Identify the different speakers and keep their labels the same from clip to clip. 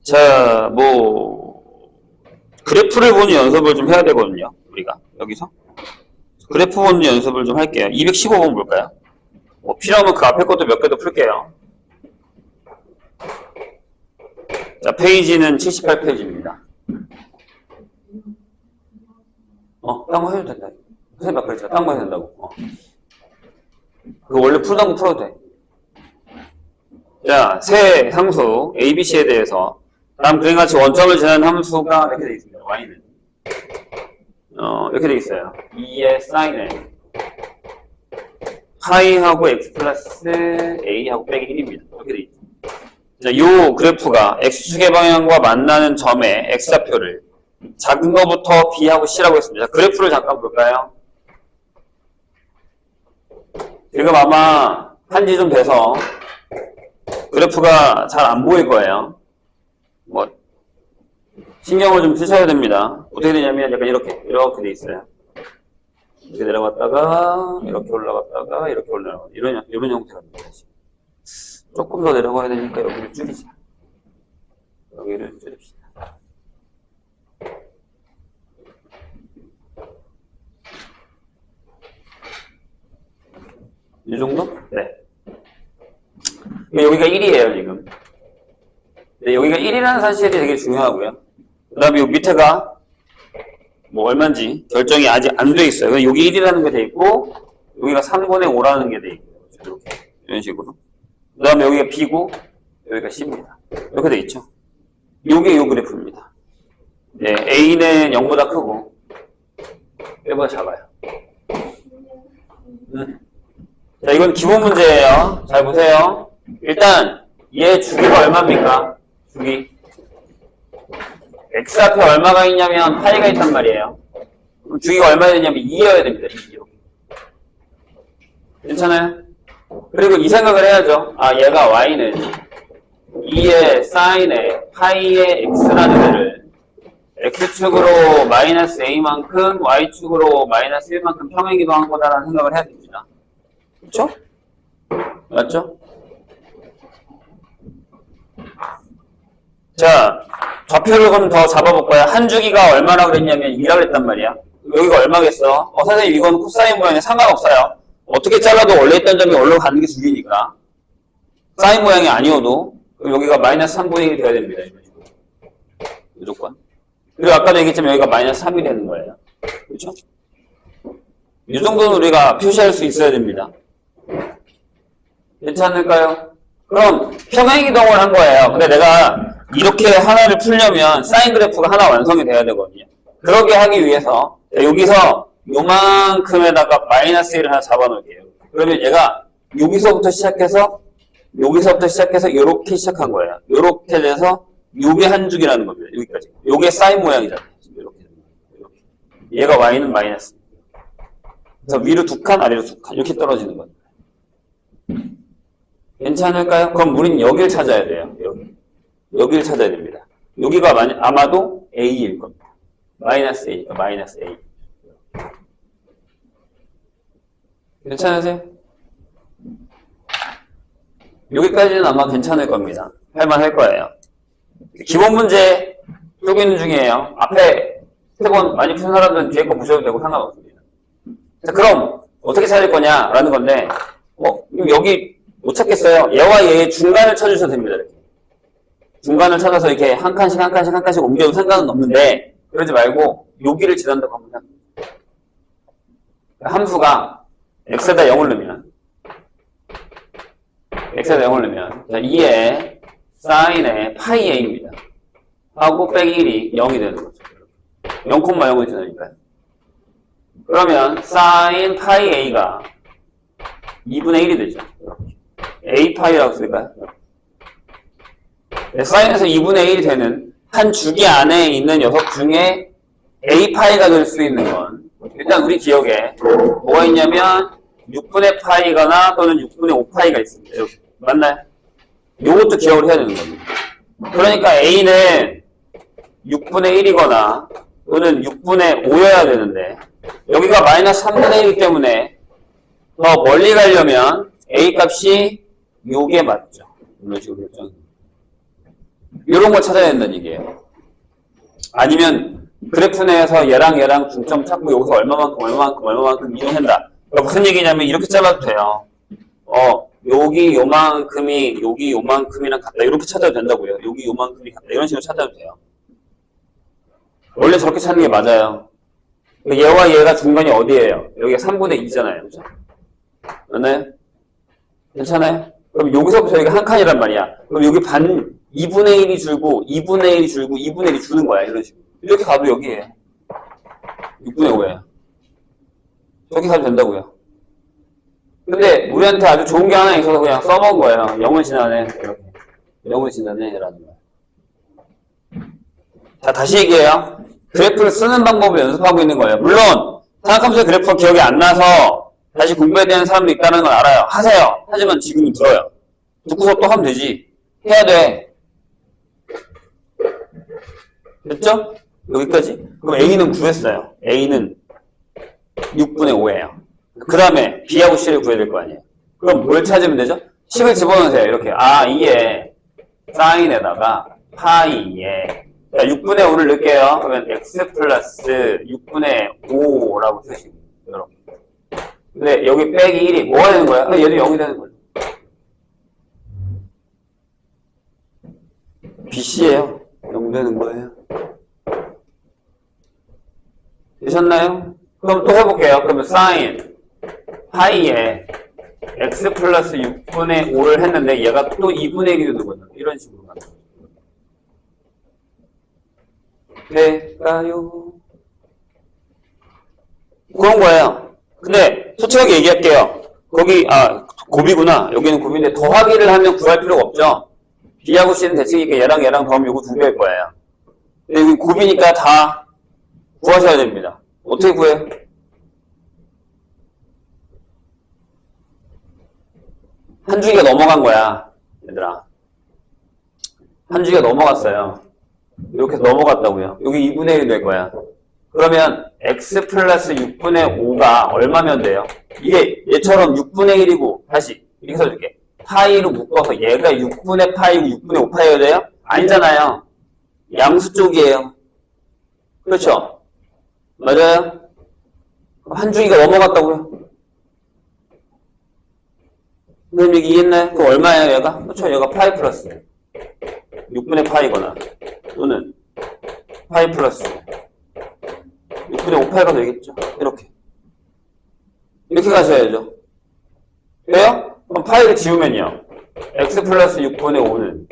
Speaker 1: 자, 그래프를 보는 연습을 좀 해야 되거든요. 우리가 여기서 그래프 보는 연습을 좀 할게요. 215번 볼까요? 필요하면 그 앞에 것도 몇 개도 풀게요. 자, 페이지는 78페이지입니다. 딴 거 해도 된다. 선생님 아까 그랬잖아. 딴 거 해야 된다고. 그거 원래 풀던 거 풀어도 돼. 자, 새 함수 ABC에 대해서 다음 그림같이 원점을 지나는 함수가 이렇게 되어 있습니다. y는 이렇게 되어 있어요. 2의 사인에 파이하고 x 플러스 a하고 빼기 1입니다. 이렇게 되어 있죠. 자, 이 그래프가 x축의 방향과 만나는 점의 x좌표를 작은 거부터 b하고 c라고 했습니다. 자, 그래프를 잠깐 볼까요? 지금 아마 한지 좀 돼서 그래프가 잘 안 보일 거예요. 신경을 좀 쓰셔야 됩니다. 어떻게 되냐면 약간 이렇게 돼 있어요. 이렇게 내려갔다가 이렇게 올라갔다가 이렇게 올라가고 이런 형태가 됩니다. 조금 더 내려가야 되니까 여기를 줄이자. 여기를 줄입시다. 이 정도? 네. 여기가 1이에요, 지금. 네, 여기가 1이라는 사실이 되게 중요하고요. 그 다음에 요 밑에가 얼마인지 결정이 아직 안 돼 있어요. 여기 1이라는 게 돼 있고, 여기가 3분의 5라는 게 돼 있고요. 이렇게. 이런 식으로. 그 다음에 여기가 B고, 여기가 C입니다. 이렇게 돼 있죠. 요게 요 그래프입니다. 네, A는 0보다 크고, B보다 작아요. 자, 이건 기본 문제예요. 잘 보세요. 일단 얘 주기가 얼마입니까? 주기. x 앞에 얼마가 있냐면 파이가 있단 말이에요. 그럼 주기가 얼마야 되냐면 2여야 됩니다. 2. 괜찮아요? 그리고 이 생각을 해야죠. 얘가 y는 2의 사인에 파이의 x라는 애를 x축으로 마이너스 a만큼 y축으로 마이너스 1만큼 평행이동한 거다라는 생각을 해야 됩니다. 그렇죠? 맞죠? 자, 좌표를 그럼 더 잡아볼까요? 한 주기가 얼마나 그랬냐면 2라고 그랬단 말이야. 여기가 얼마겠어? 선생님 이건 코사인 모양에 상관없어요. 어떻게 잘라도 원래 있던 점이 올라가는 게 주기니까. 사인 모양이 아니어도 그럼 여기가 마이너스 3분의 1이 돼야 됩니다. 무조건. 그리고 아까도 얘기했지만 여기가 마이너스 3이 되는 거예요. 그렇죠? 이 정도는 우리가 표시할 수 있어야 됩니다. 괜찮을까요? 그럼 평행이동을 한 거예요. 근데 내가 이렇게 하나를 풀려면 사인 그래프가 하나 완성이 돼야 되거든요. 그러게 하기 위해서 여기서 요만큼에다가 마이너스 1을 하나 잡아놓을게요. 그러면 얘가 여기서부터 시작해서 이렇게 시작한 거예요. 이렇게 돼서 요게 한 주기라는 겁니다. 여기까지. 요게 사인 모양이잖아요. 이렇게. 얘가 y는 마이너스. 그래서 위로 두 칸, 아래로 두 칸 이렇게 떨어지는 겁니다. 괜찮을까요? 그럼 우리는 여기를 찾아야 돼요. 여기를 찾아야 됩니다. 여기가 아마도 A일 겁니다. 마이너스 A니까 마이너스 A. 괜찮으세요? 여기까지는 아마 괜찮을 겁니다. 할만할 거예요. 기본 문제 풀고 있는 중이에요. 앞에 세 번 많이 푼 사람들은 뒤에 거 보셔도 되고 상관없습니다. 자, 그럼 어떻게 찾을 거냐라는 건데 여기 못 찾겠어요. 얘와 얘의 중간을 찾으셔도 됩니다. 이렇게. 중간을 찾아서 이렇게 한 칸씩 옮겨도 상관은 없는데 그러지 말고 여기를 지난다고 하면 함수가 x에다 0을 넣으면 자, 2의 사인의 파이 a입니다. 하고 빼기 1이 0이 되는 거죠. 0,0이 되니까요. 그러면 사인 파이 a가 2분의 1이 되죠. a 파이라고 쓸까요? 네, 사인에서 2분의 1이 되는 한 주기 안에 있는 녀석 중에 a 파이가 될 수 있는 건 일단 우리 기억에 뭐가 있냐면 6분의 파이거나 또는 6분의 5파이가 있습니다. 이렇게. 맞나요? 요것도 기억을 해야 되는 겁니다. 그러니까 a는 6분의 1이거나 또는 6분의 5여야 되는데 여기가 마이너스 3분의 1이기 때문에 더 멀리 가려면 a 값이 요게 맞죠. 이런 식으로 결정합니다. 이런 걸 찾아야 된다는 얘기예요. 아니면 그래프 내에서 얘랑 중점 찾고 여기서 얼마만큼 이동한다. 그러니까 무슨 얘기냐면 이렇게 잘라도 돼요. 여기 요만큼이 여기 요만큼이랑 같다. 이렇게 찾아도 된다고요. 여기 요만큼이 같다. 이런 식으로 찾아도 돼요. 원래 저렇게 찾는 게 맞아요. 얘와 얘가 중간이 어디예요? 여기가 3분의 2잖아요. 그죠? 맞나요? 괜찮아요? 그럼 여기서부터 여기가 한 칸이란 말이야. 그럼 여기 2분의 1이 줄고, 2분의 1이 줄고, 2분의 1이 주는 거야. 이런 식으로. 이렇게 가도 여기에요. 6분의 5예요. 저렇게 가도 된다고요. 근데 우리한테 아주 좋은 게 하나 있어서 그냥 써먹은 거예요. 0을 지나네. 이렇게. 0을 지나네. 라는 말. 자, 다시 얘기해요. 그래프를 쓰는 방법을 연습하고 있는 거예요. 물론, 산학함수의 그래프가 기억이 안 나서 다시 공부해야 되는 사람도 있다는 걸 알아요. 하세요. 하지만 지금은 들어요. 듣고서 또 하면 되지. 해야 돼. 됐죠? 여기까지? 그럼 A는 구했어요. A는 6분의 5예요. 그 다음에 B하고 C를 구해야 될 거 아니에요. 그럼 뭘 찾으면 되죠? 10을 집어넣으세요. 이렇게. 이에 사인에다가 파이에 6분의 5를 넣을게요. 그러면 x 플러스 6분의 5라고 쓰시고 이렇게. 근데 여기 빼기 1이 뭐가 되는 거야? 얘도 0이 되는 거죠. BC예요. 0 되는 거예요. 되셨나요? 그럼 또 해볼게요. 그러면 사인 파이에 x 플러스 6분의 5를 했는데 얘가 또 2분의 1이 되는 거죠. 이런 식으로 가는 거죠. 될까요? 그런 거예요. 근데 솔직하게 얘기할게요. 거기 곱이구나. 여기는 곱인데 더하기를 하면 구할 필요가 없죠. B하고 C는 대칭이니까 얘랑 더하면 요거 2배일 거예요. 근데 여기 곱이니까 다 구하셔야 됩니다. 어떻게 구해요? 한 주기가 넘어간 거야, 얘들아. 한 주기가 넘어갔어요. 이렇게 넘어갔다고요. 여기 2분의 1이 될 거야. 그러면 x 플러스 6분의 5가 얼마면 돼요? 이게 얘처럼 6분의 1이고 다시 이렇게 써줄게. 파이로 묶어서 얘가 6분의 파이고 6분의 5 파이가 돼요? 아니잖아요. 양수 쪽이에요. 그렇죠? 맞아요? 한 주기가 넘어갔다고요. 선생님 여기 이해했나요? 그럼 얼마예요 얘가? 그렇죠? 얘가 파이 플러스 6분의 파이거나 또는 파이 플러스 6분의 5파이가 되겠죠. 이렇게 가셔야죠. 왜요? 그럼 파이를 지우면요. x 플러스 6분의 5는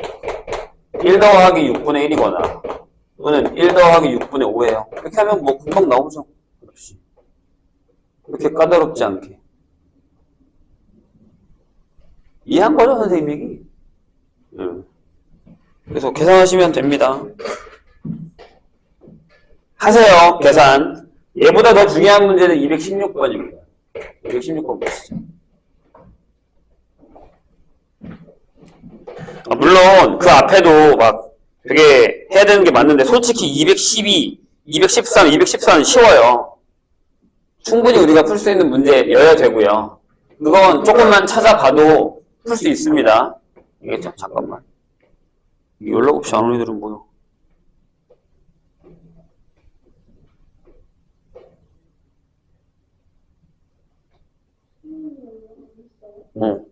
Speaker 1: 1 더하기 6분의 1이거나 또는 1 더하기 6분의 5예요. 이렇게 하면 뭐 금방 나오죠. 역시. 그렇게 까다롭지 않게. 이해한 거죠, 선생님 얘기? 그래서 계산하시면 됩니다. 하세요, 계산. 얘보다 더 중요한 문제는 216번입니다. 216번 보시죠. 물론 그 앞에도 막 되게 해야 되는 게 맞는데 솔직히 212, 213, 214는 쉬워요. 충분히 우리가 풀 수 있는 문제여야 되고요. 그건 조금만 찾아봐도 풀 수 있습니다. 알겠죠? 잠깐만. 연락 없이 안 오는 애들은 뭐야? 응.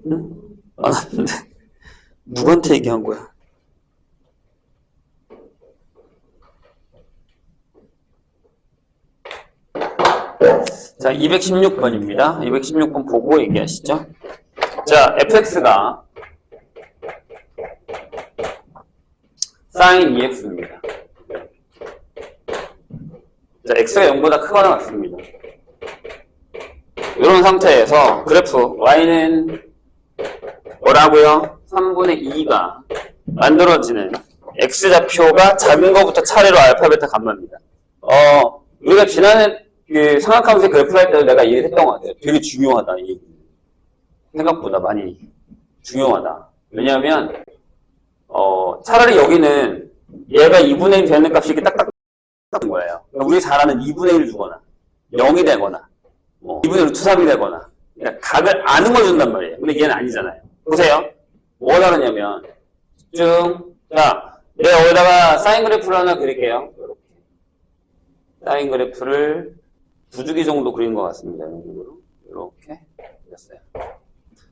Speaker 1: 응? 안 왔는데. 누구한테 얘기한 거야? 자, 216번입니다. 216번 보고 얘기하시죠. 자, fx가 sin 2x입니다. 자, x가 0보다 크거나 같습니다. 이런 상태에서 그래프 y는 뭐라고요? 3분의 2가 만들어지는 x좌표가 작은 거부터 차례로 알파, 베타, 감마입니다. 우리가 지난해 그 삼각함수의 그래프를 할 때도 내가 얘기를 했던 것 같아요. 되게 중요하다, 이 얘기. 생각보다 많이 중요하다. 왜냐하면 차라리 여기는 얘가 2분의 1 되는 값이 이렇게 딱딱 는 거예요. 그러니까 우리 잘 아는 2분의 1 주거나 0이 되거나 2분의 1 2, 3이 되거나 그러니까 각을 아는 걸 준단 말이에요. 근데 얘는 아니잖아요. 보세요. 뭐가 다르냐면 쭉 자, 내가 여기다가 사인 그래프를 하나 그릴게요. 이렇게 사인 그래프를 두 주기 정도 그린 것 같습니다. 이렇게 그렸어요.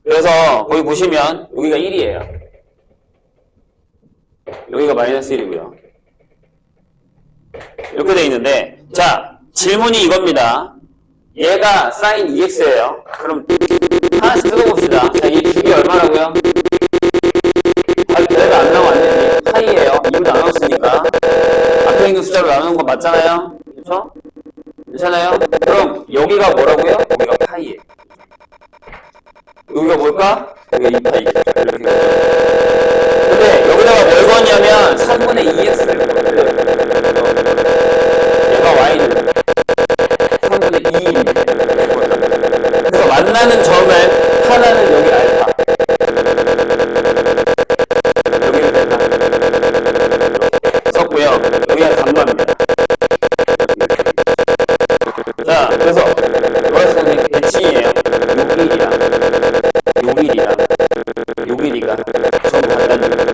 Speaker 1: 그래서 거기 보시면 여기가 1이에요. 여기가 마이너스 1이고요. 이렇게 돼 있는데 자, 질문이 이겁니다. 얘가 사인 2x예요. 그럼 하나씩 뜯어봅시다. 자, 이 두 개 얼마라고요? 별거 안 나오면 안 되지. 파이예요. 2도 나눴으니까 앞에 있는 숫자로 나누는 건 맞잖아요. 그렇죠? 괜찮아요? 그럼 여기가 뭐라고요? 여기가 파이예요. 여기가 뭘까? 여기가 2파이. 이렇게. 근데 여기다가 뭘 거냐면 3분의 2x를 얘가 y는 3분의 2입니다. 그래서 만나는 점을 하나는 여기 알파, 여기는 베타 썼고요. 여기가 감마입니다. 자, 그래서 뭐였어요? 대칭이에요. 요 길이가 전부 같다는 거예요.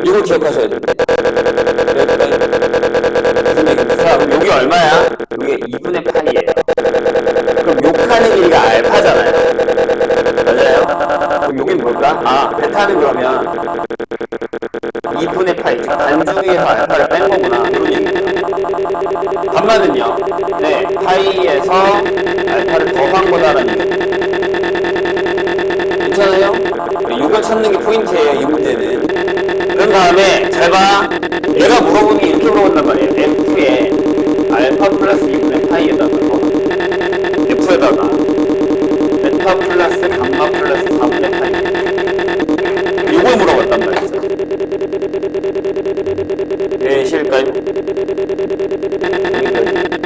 Speaker 1: 이걸 기억하셔야 됩니다. 무슨 얘기입니까? 자, 그럼 여기 얼마야? 이게 2분의 8이에요. 그럼 요 칸의 길이가 알파잖아요. 맞아요? 그럼 여긴 뭘까? 아, 베타는 그러면 2분의 파이. 안중에서 알파를 뺀 거구나. 반만은요? 네, 파이에서 알파를 더한 거다라는 얘기. 괜찮아요? 이걸 찾는 게 포인트예요, 이 문제는. 그런 다음에 잘 봐. 얘가 물어보는 게 이렇게 물어본단 말이에요. F에 알파 플러스 2분의 파이에다가 F에다가 베타 플러스 감마 플러스 4분의 파이. 이걸 물어봤단 말이죠. 되실까요?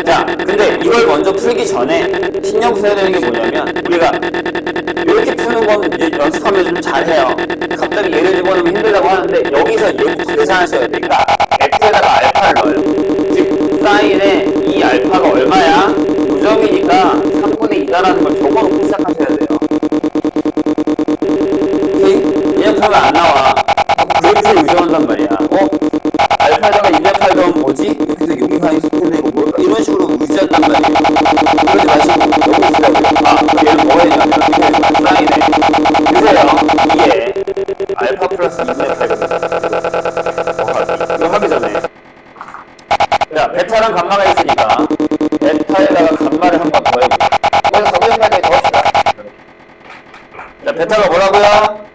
Speaker 1: 자, 근데 이걸 먼저 풀기 전에 신경 써야 되는 게 뭐냐면 우리가 이렇게 푸는 건 이제 연습하면 좀 잘해요. 갑자기 예를 집어넣으면 힘들다고 하는데 여기서 얘부터 계산하셔야 돼요. 그러니까 F에다가 알파를 넣어요. 즉 사인에 이 알파가 얼마야? 5점이니까 3분의 2다라는 걸 적어놓고 시작하셔야 돼요. 그냥 보면 안 나와. 그래프를 유정한단 말이야. 알파에다가 208 넣으면 뭐지? 이렇게 해서 여기 사이 속해내고 뭘까? 이런 식으로 유지한단 말이에요. 그러지 마시고 여기 있으라고요. 아, 얘는 뭐 해냐면 사인에 보세요. 이게 알파 플러스 2분의 이거 하기 전에 자, 베타랑 감마가 있으니까 베타에다가 감마를 한 번 더 해볼게요. 그래서 4분의 8까지 더 합시다. 자, 베타가 뭐라고요?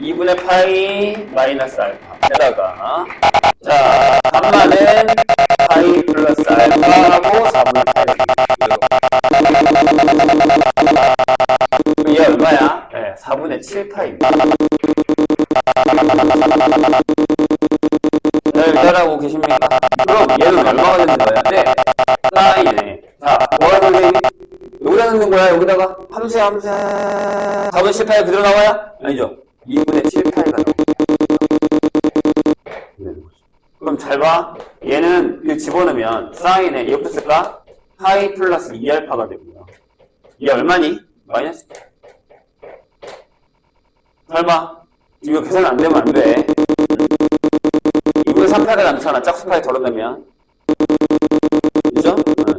Speaker 1: 2분의 파이 마이너스 알파 에다가 자, 감마는 파이 플러스 알파하고 4분의 8. 얘 얼마야? 네, 4분의 7파입니다. 네, 잘하고 계십니까? 그럼 얘는 얼마가 되는 거야? 네, 사인에. 자, 뭐라고 해? 여기다 넣는 거야? 여기다가 함수야. 4분의 7파이 그대로 나와요? 아니죠. 2분의 7파이가 나옵니다. 그럼 잘 봐. 얘는 이거 집어넣으면 사인에 이렇게 쓸까? 파이 플러스 2알파가 되고요. 얘 얼마니? 마이너스. 잘 봐. 이거 계산 안 되면 안 돼. 2분의 3파이가 남잖아. 짝수 파이 덜어내면. 그죠?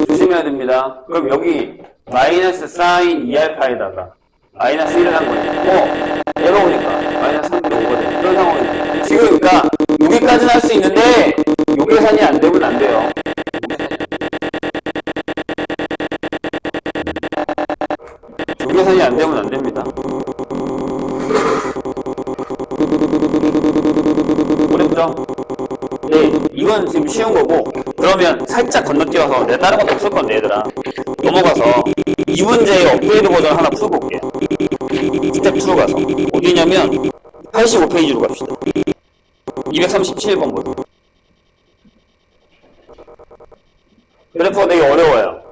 Speaker 1: 조심해야 됩니다. 그럼 여기 마이너스 사인 2알파에다가 마이너스 1을 한 거예요. 얘가 오니까 마이너스 3분의 5가 돼. 그런 상황이에요. 지금 그러니까 여기까지는 할 수 있는데 요 계산이 안 되면 안 돼요. 요 계산이 안 되면 안 됩니다. 어렵죠? 네, 이건 지금 쉬운 거고 그러면 살짝 건너뛰어서 내가 다른 것도 풀 건데 얘들아 넘어가서 이 문제의 업그레이드 버전 하나 풀어볼게요. 스텝 2로 가서 어디냐면 85페이지로 갑시다. 237번 버전. 그래프가 되게 어려워요.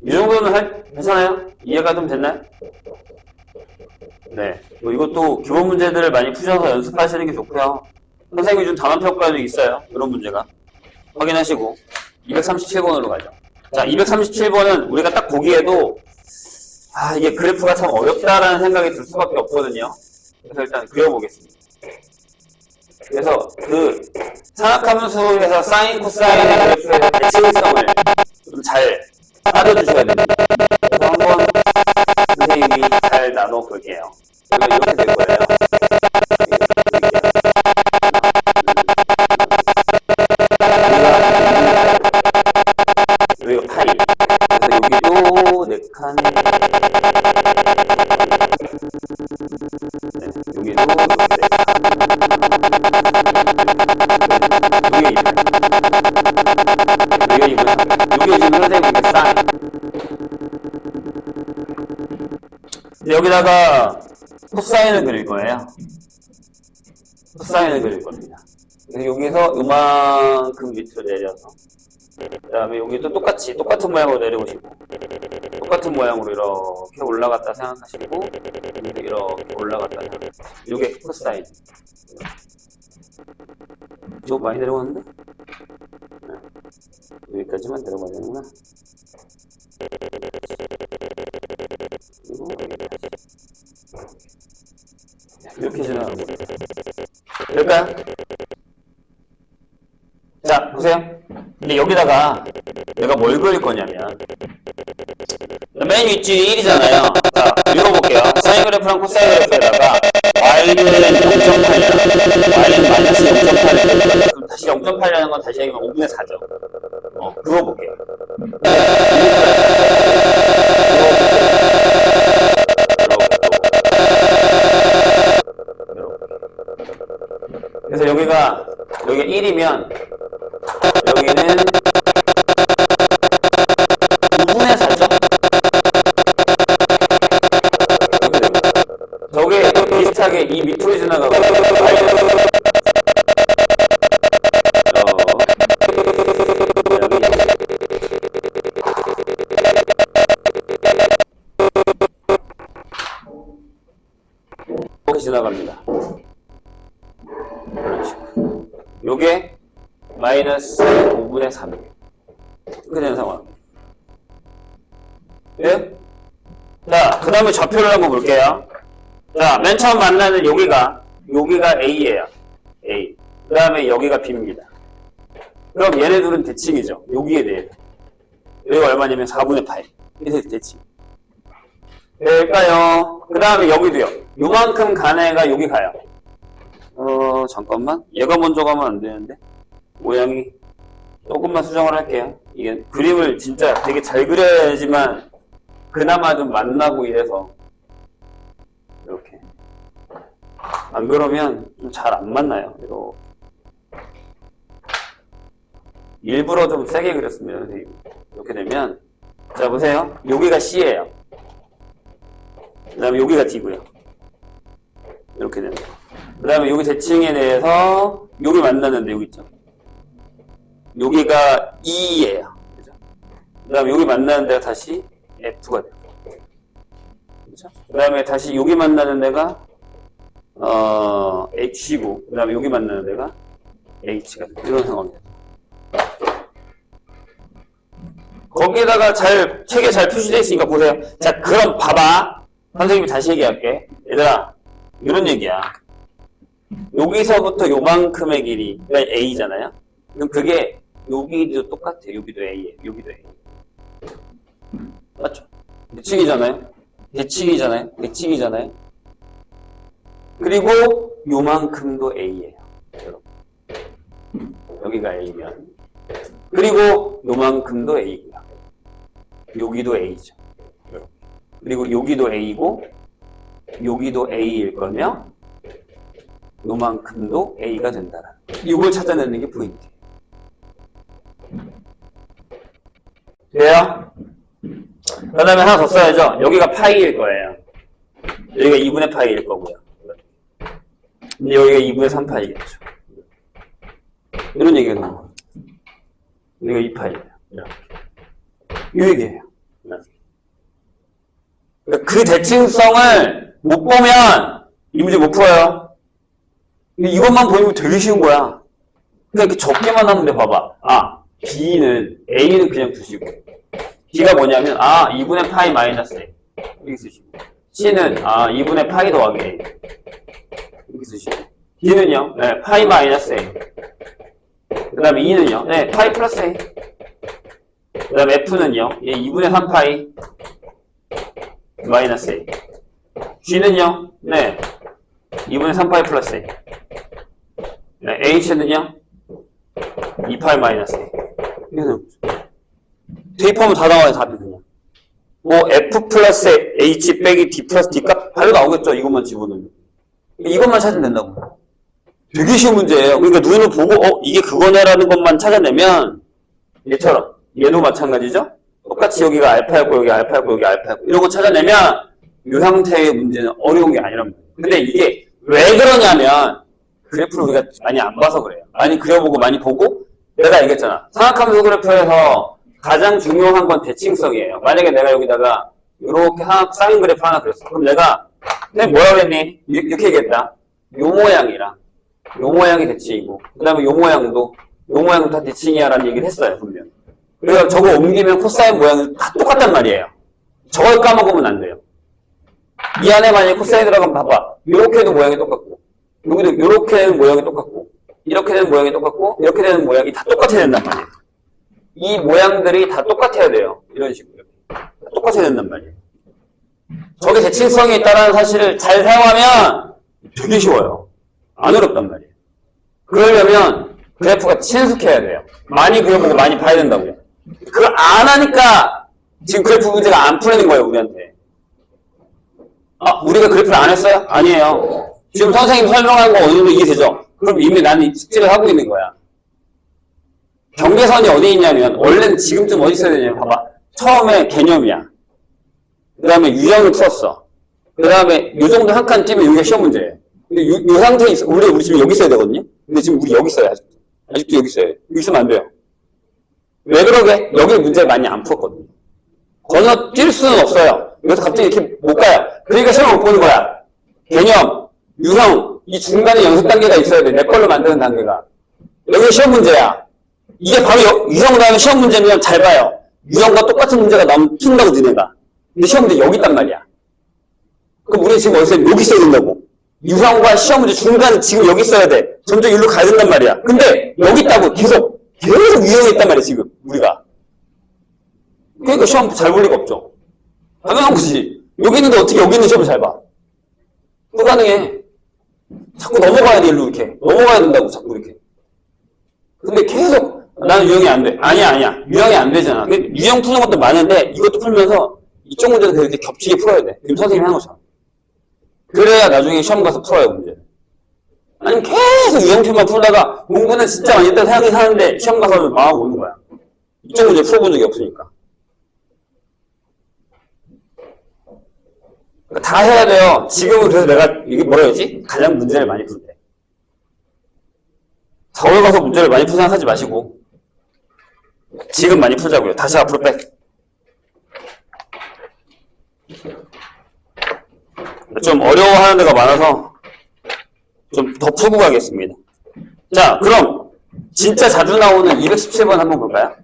Speaker 1: 이 정도는 괜찮아요? 이해가 좀 됐나요? 네. 뭐 이것도 기본 문제들을 많이 푸셔서 연습하시는 게 좋고요. 선생님이 준 단원평가도 있어요. 이런 문제가. 확인하시고 237번으로 가죠. 자, 237번은 우리가 딱 보기에도 이게 그래프가 참 어렵다라는 생각이 들 수밖에 없거든요. 그래서 일단 그려보겠습니다. 그래서 그 산학함수에서 사인, 코사인 그래프의 대칭성을 좀 잘 따져주셔야 됩니다. 그래서 한번 선생님이 잘 나눠 볼게요. 이렇게 될 거예요. 여기가 파이. 그래서 여기도 4칸. 여기도 4칸. 여기 지금 선생님이 사인. 여기다가 코사인을 그릴 거예요. 코사인을 그릴 겁니다. 그래서 여기서 요만큼 밑으로 내려서 그 다음에 여기도 똑같은 모양으로 내려오시고 똑같은 모양으로 이렇게 올라갔다 생각하시고 이렇게 올라갔다 생각하시고 이게 코사인. 좀 많이 내려왔는데? 여기까지만 내려가야 되는구나. 그리고 이렇게 지나가는 거예요. 될까요? 자, 보세요. 근데 여기다가 내가 뭘 그릴 거냐면 맨 윗줄이 1이잖아요. 자, 읽어볼게요. 사인 그래프랑 코사인 그래프에다가 y는 0.8이야. y는 마이너스 0.8이야. 그럼 다시 0.8이라는 건 다시 얘기하면 5분의 4죠. 그어볼게요. 그래서 여기가 1이면 여기는 9분의 4죠? 이렇게 됩니다. 저게 비슷하게 이 밑으로 지나가고 이렇게 지나갑니다. 그런 식으로. 요게 마이너스 5분의 3 이렇게 되는 상황. 예? 자, 그 다음에 좌표를 한번 볼게요. 자, 맨 처음 만나는 여기가 A예요. A. 그 다음에 여기가 B입니다. 그럼 얘네들은 대칭이죠. 여기에 대해. 여기가 얼마냐면 4분의 8. 이게 대칭. 될까요? 그 다음에 여기도요. 요만큼 간 애가 여기 가요. 잠깐만. 얘가 먼저 가면 안 되는데. 모양이. 조금만 수정을 할게요. 이게 그림을 진짜 되게 잘 그려야지만 그나마 좀 만나고 이래서. 이렇게. 안 그러면 좀 잘 안 만나요. 이렇게. 일부러 좀 세게 그렸습니다, 선생님. 이렇게 되면. 자, 보세요. 여기가 C예요. 그 다음에 여기가 D고요. 이렇게 됩니다. 그 다음에 여기 대칭에 대해서 여기 만나는데 여기 있죠. 여기가 E예요. 그죠? 그 다음에 여기 만나는 데가 다시 F가 돼요. 그죠? 그 다음에 다시 여기 만나는 데가 H고 그 다음에 여기 만나는 데가 H가 돼요. 이런 상황이에요. 거기에다가 책에 잘 표시되어 있으니까 보세요. 자, 그럼 봐봐. 선생님이 다시 얘기할게. 얘들아, 이런 얘기야. 여기서부터 요만큼의 길이가 A잖아요? 그럼 그게 여기도 똑같아요. 여기도 A예요. 여기도 A. 맞죠? 대칭이잖아요? 대칭이잖아요? 그리고 요만큼도 A예요. 여기가 A면. 그리고 요만큼도 A고요. 여기도 A죠. 그리고 여기도 A고 여기도 A일 거면 요만큼도 A가 된다는 이걸 찾아내는 게 포인트예요. 돼요? 그 다음에 하나 더 써야죠. 여기가 파이일 거예요. 여기가 2분의 파이일 거고요. 근데 여기가 2분의 3파이겠죠. 이런 얘기가 나온 거예요. 여기가 2파이예요. 이 얘기예요. 그 대칭성을 못 보면 이 문제 못 풀어요. 이것만 보면 되게 쉬운 거야. 그냥 이렇게 적게만 하면 돼. 봐봐. B는, A는 그냥 두시고. B가 뭐냐면, 2분의 파이 마이너스 A. 이렇게 쓰시고. C는, 2분의 파이 더하기 A. 이렇게 쓰시고. D는요, 네, 파이 마이너스 A. 그 다음에 E는요, 네, 파이 플러스 A. 그 다음에 F는요, 2분의 3 파이 마이너스 A. G는요, 네, 2분의 3 파이 플러스 A. 네, H는요, 2 파이 마이너스 A. 대입하면 다 나와요, 답이 그냥. F 플러스 H 빼기 D 플러스 D가 바로 나오겠죠, 이것만 집어넣으면. 이것만 찾으면 된다고. 되게 쉬운 문제예요. 그러니까 눈을 보고, 이게 그거네라는 것만 찾아내면, 얘처럼. 얘도 마찬가지죠? 똑같이 여기가 알파였고, 여기 알파였고, 여기 알파였고. 이런 거 찾아내면, 이 형태의 문제는 어려운 게 아니란 말이에요. 근데 이게 왜 그러냐면, 그래프를 우리가 많이 안 봐서 그래요. 많이 그려보고, 많이 보고, 내가 얘기했잖아. 삼각함수 그래프에서 가장 중요한 건 대칭성이에요. 만약에 내가 여기다가, 이렇게 사인 그래프 하나 그렸어. 그럼 내가 뭐라 그랬니? 이렇게 얘기했다. 요 모양이랑, 요 모양이 대칭이고, 그 다음에 요 모양도 다 대칭이야 라는 얘기를 했어요, 분명. 그래서 저거 옮기면 코사인 모양은 다 똑같단 말이에요. 저걸 까먹으면 안 돼요. 이 안에 만약에 코사인 들어가면 봐봐. 요렇게 해도 모양이 똑같고, 여기도 요렇게 되는 모양이 똑같고, 이렇게 되는 모양이 똑같고, 이렇게 되는 모양이 다 똑같아야 된단 말이에요. 이 모양들이 다 똑같아야 돼요. 이런 식으로. 다 똑같아야 된단 말이에요. 저게 대칭성이 있다는 사실을 잘 사용하면 되게 쉬워요. 안 어렵단 말이에요. 그러려면 그래프가 친숙해야 돼요. 많이 그려보고 많이 봐야 된다고요. 그걸 안 하니까 지금 그래프 문제가 안 풀리는 거예요, 우리한테. 우리가 그래프를 안 했어요? 아니에요. 지금 선생님 설명한 거 어느 정도 이해되죠? 그럼 이미 나는 숙제를 하고 있는 거야. 경계선이 어디 있냐면, 원래는 지금쯤 어디 있어야 되냐면, 봐봐. 처음에 개념이야. 그 다음에 유형을 풀었어. 그 다음에 요 정도 한 칸 띄면 이게 시험 문제예요. 근데 요 상태에 있어. 우리 지금 여기 있어야 되거든요? 근데 지금 우리 여기 있어요, 아직도. 아직도 여기 있어요. 여기 있으면 안 돼요. 왜 그러게? 여기 문제 많이 안 풀었거든요. 건너뛸 수는 없어요. 여기서 갑자기 이렇게 못 가요. 그러니까 시험 못 보는 거야. 개념, 유형, 이 중간에 연습 단계가 있어야 돼. 내 걸로 만드는 단계가. 여기 시험 문제야. 이게 바로 유형 다음에 시험 문제면 잘 봐요. 유형과 똑같은 문제가 나오면 푼다고 니네가. 근데 시험 문제 여기 있단 말이야. 그럼 우리 지금 어디서 여기 있어야 된다고. 유형과 시험 문제 중간에 지금 여기 있어야 돼. 점점 여기로 가야 된단 말이야. 근데 여기 있다고 계속 유형이 있단 말이야, 지금 우리가. 그러니까 시험 잘 볼 리가 없죠. 당연한 거지. 여기 있는데 어떻게 여기 있는 시험을 잘 봐. 불가능해. 자꾸 넘어가야 돼, 일로 이렇게. 넘어가야 된다고, 자꾸 이렇게. 근데 계속 나는 유형이 안 돼. 아니야. 유형이 안 되잖아. 유형 푸는 것도 많은데 이것도 풀면서 이쪽 문제도 이렇게 겹치게 풀어야 돼. 지금 선생님이 하는 것처럼. 그래야 나중에 시험 가서 풀어요, 문제. 아니면 계속 유형표만 풀다가 공부는 진짜 많이 했다 생각이 하는데 시험 가서는 망하고 오는 거야. 이쪽 문제 풀어본 적이 없으니까. 그러니까 다 해야 돼요. 지금은 그래서 내가 이게 뭐라 해야지? 가장 문제를 많이 풀 때. 서울 가서 문제를 많이 풀 생각하지 마시고 지금 많이 풀자고요. 다시 앞으로 빼. 좀 어려워하는 데가 많아서 좀 더 풀고 가겠습니다. 자, 그럼 진짜 자주 나오는 217번 한번 볼까요?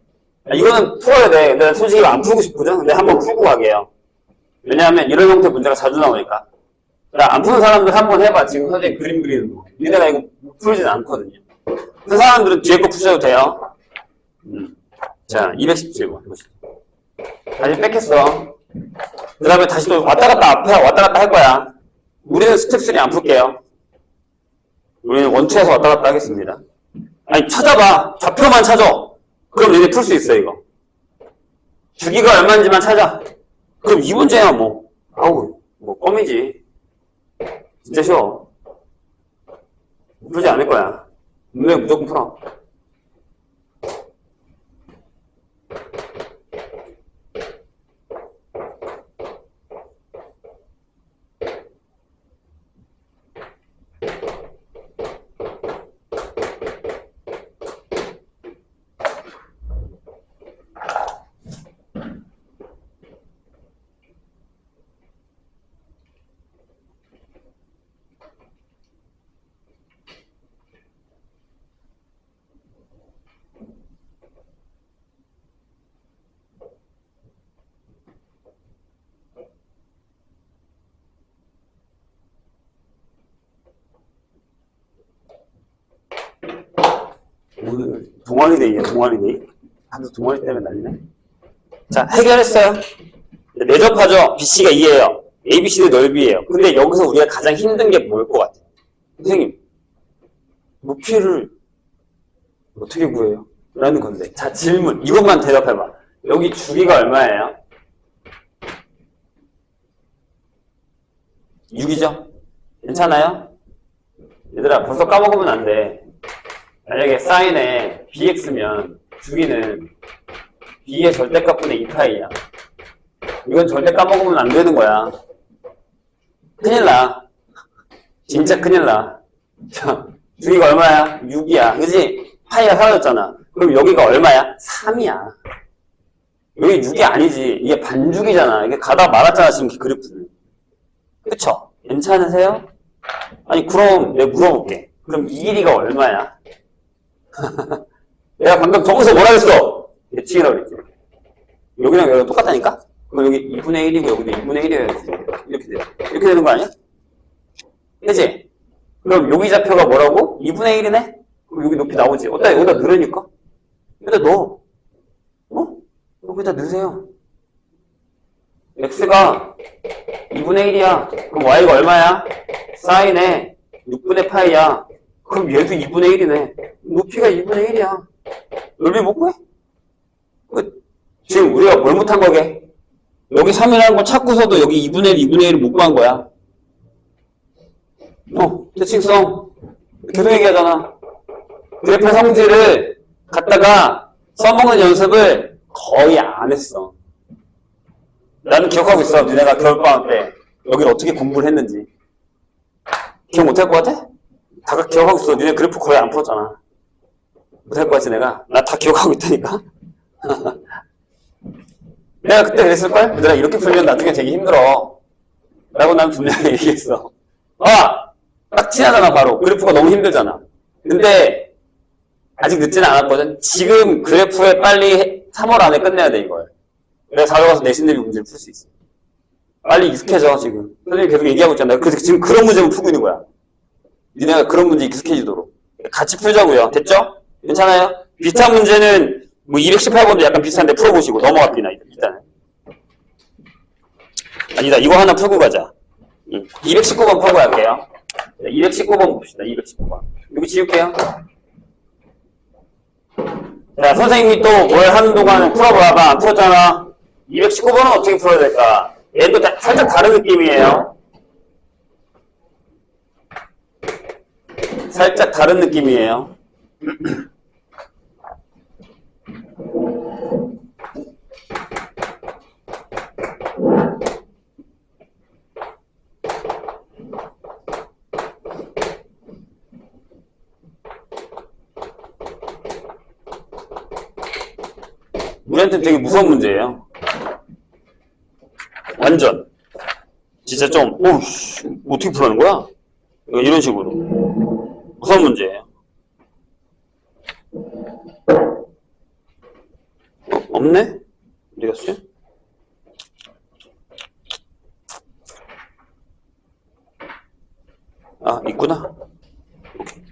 Speaker 1: 이거는 풀어야 돼. 근데 솔직히 안 풀고 싶거든. 근데 한번 풀고 가게요. 왜냐하면 이런 형태 문제가 자주 나오니까. 안 푸는 사람들 한번 해봐. 지금 선생님 그림 그리는 거. 니네가 이거 풀진 않거든요. 그 사람들은 뒤에 거 푸셔도 돼요. 자, 217번 해보시죠. 다시 뺏겠어. 그 다음에 다시 또 왔다 갔다 앞에 왔다 갔다 할 거야. 우리는 스텝 3 안 풀게요. 우리는 원투에서 왔다 갔다 하겠습니다. 아니, 찾아봐. 좌표만 찾아. 그럼 얘네 풀 수 있어, 이거. 주기가 얼마인지만 찾아. 그럼 이 문제야, 뭐. 껌이지. 진짜 쉬워. 풀지 않을 거야. 분명히 무조건 풀어. 오늘 동아리데이야, 동아리데이. 다들 동아리 때문에 난리네. 자, 해결했어요. 내접하죠. BC가 2예요. ABCD 넓이에요. 근데 여기서 우리가 가장 힘든 게 뭘 것 같아요? 선생님, 높이를 어떻게 구해요? 라는 건데. 자, 질문. 이것만 대답해봐. 여기 주기가 얼마예요? 6이죠? 괜찮아요? 얘들아, 벌써 까먹으면 안 돼. 만약에 사인에 bx면 주기는 b의 절대값분의 2파이야. 이건 절대 까먹으면 안 되는 거야. 큰일 나. 진짜 큰일 나. 자, 주기가 얼마야? 6이야. 그지? 파이가 사라졌잖아. 그럼 여기가 얼마야? 3이야. 여기 6이 아니지. 이게 반주기잖아. 이게 가다 말았잖아, 지금 그래프는. 그쵸? 괜찮으세요? 아니, 그럼 내가 물어볼게. 그럼 이 길이가 얼마야? 내가 방금 저기서 뭐라 했어? 예측이라고 그랬지. 여기랑 여기랑 똑같다니까? 그럼 여기 2분의 1이고 여기도 2분의 1이어야지. 이렇게 돼. 이렇게 되는 거 아니야? 그치? 그럼 여기 좌표가 뭐라고? 2분의 1이네? 그럼 여기 높이 나오지. 여기다 넣으니까? 여기다 넣어. 어? 여기다 넣으세요. x가 2분의 1이야. 그럼 y가 얼마야? 사인에 6분의 파이야. 그럼 얘도 2분의 1이네. 높이가 2분의 1이야. 넓이 못 구해? 지금 우리가 뭘 못한 거게? 여기 3이라는 걸 찾고서도 여기 2분의 1, 2분의 1을 못 구한 거야. 대칭성. 계속 얘기하잖아. 그래프 성질을 갖다가 써먹는 연습을 거의 안 했어. 나는 기억하고 있어. 니네가 겨울방학 때 여기를 어떻게 공부를 했는지. 기억 못할 것 같아? 다 기억하고 있어. 니네 그래프 거의 안 풀었잖아. 못할 것 같지 내가? 나 다 기억하고 있다니까? 내가 그때 그랬을걸? 얘들아 이렇게 풀면 나중에 되게 힘들어 라고 난 분명히 얘기했어. 딱 티나잖아 바로. 그래프가 너무 힘들잖아. 근데 아직 늦지는 않았거든. 지금 그래프에 빨리 3월 안에 끝내야 돼 이걸. 그래야 4월 가서 내신 대비 문제를 풀 수 있어. 빨리 익숙해져 지금. 선생님이 계속 얘기하고 있잖아. 그래서 지금 그런 문제만 풀고 있는 거야. 니네가 그런 문제 익숙해지도록. 같이 풀자고요. 됐죠? 괜찮아요? 비슷한 문제는 뭐 218번도 약간 비슷한데 풀어보시고 넘어갑니다. 일단은. 아니다. 이거 하나 풀고 가자. 219번 풀고 갈게요. 219번 봅시다. 219번. 여기 지울게요. 자, 선생님이 또 뭘 하는 동안 풀어봐봐. 안 풀었잖아. 219번은 어떻게 풀어야 될까? 얘도 살짝 다른 느낌이에요. 살짝 다른 느낌이에요. 우리한테는 되게 무서운 문제예요. 완전. 진짜 좀, 어떻게 풀어하는 거야? 이런 식으로. 무서운 문제예요. 없네? 어디 갔어요? 있구나. 오케이.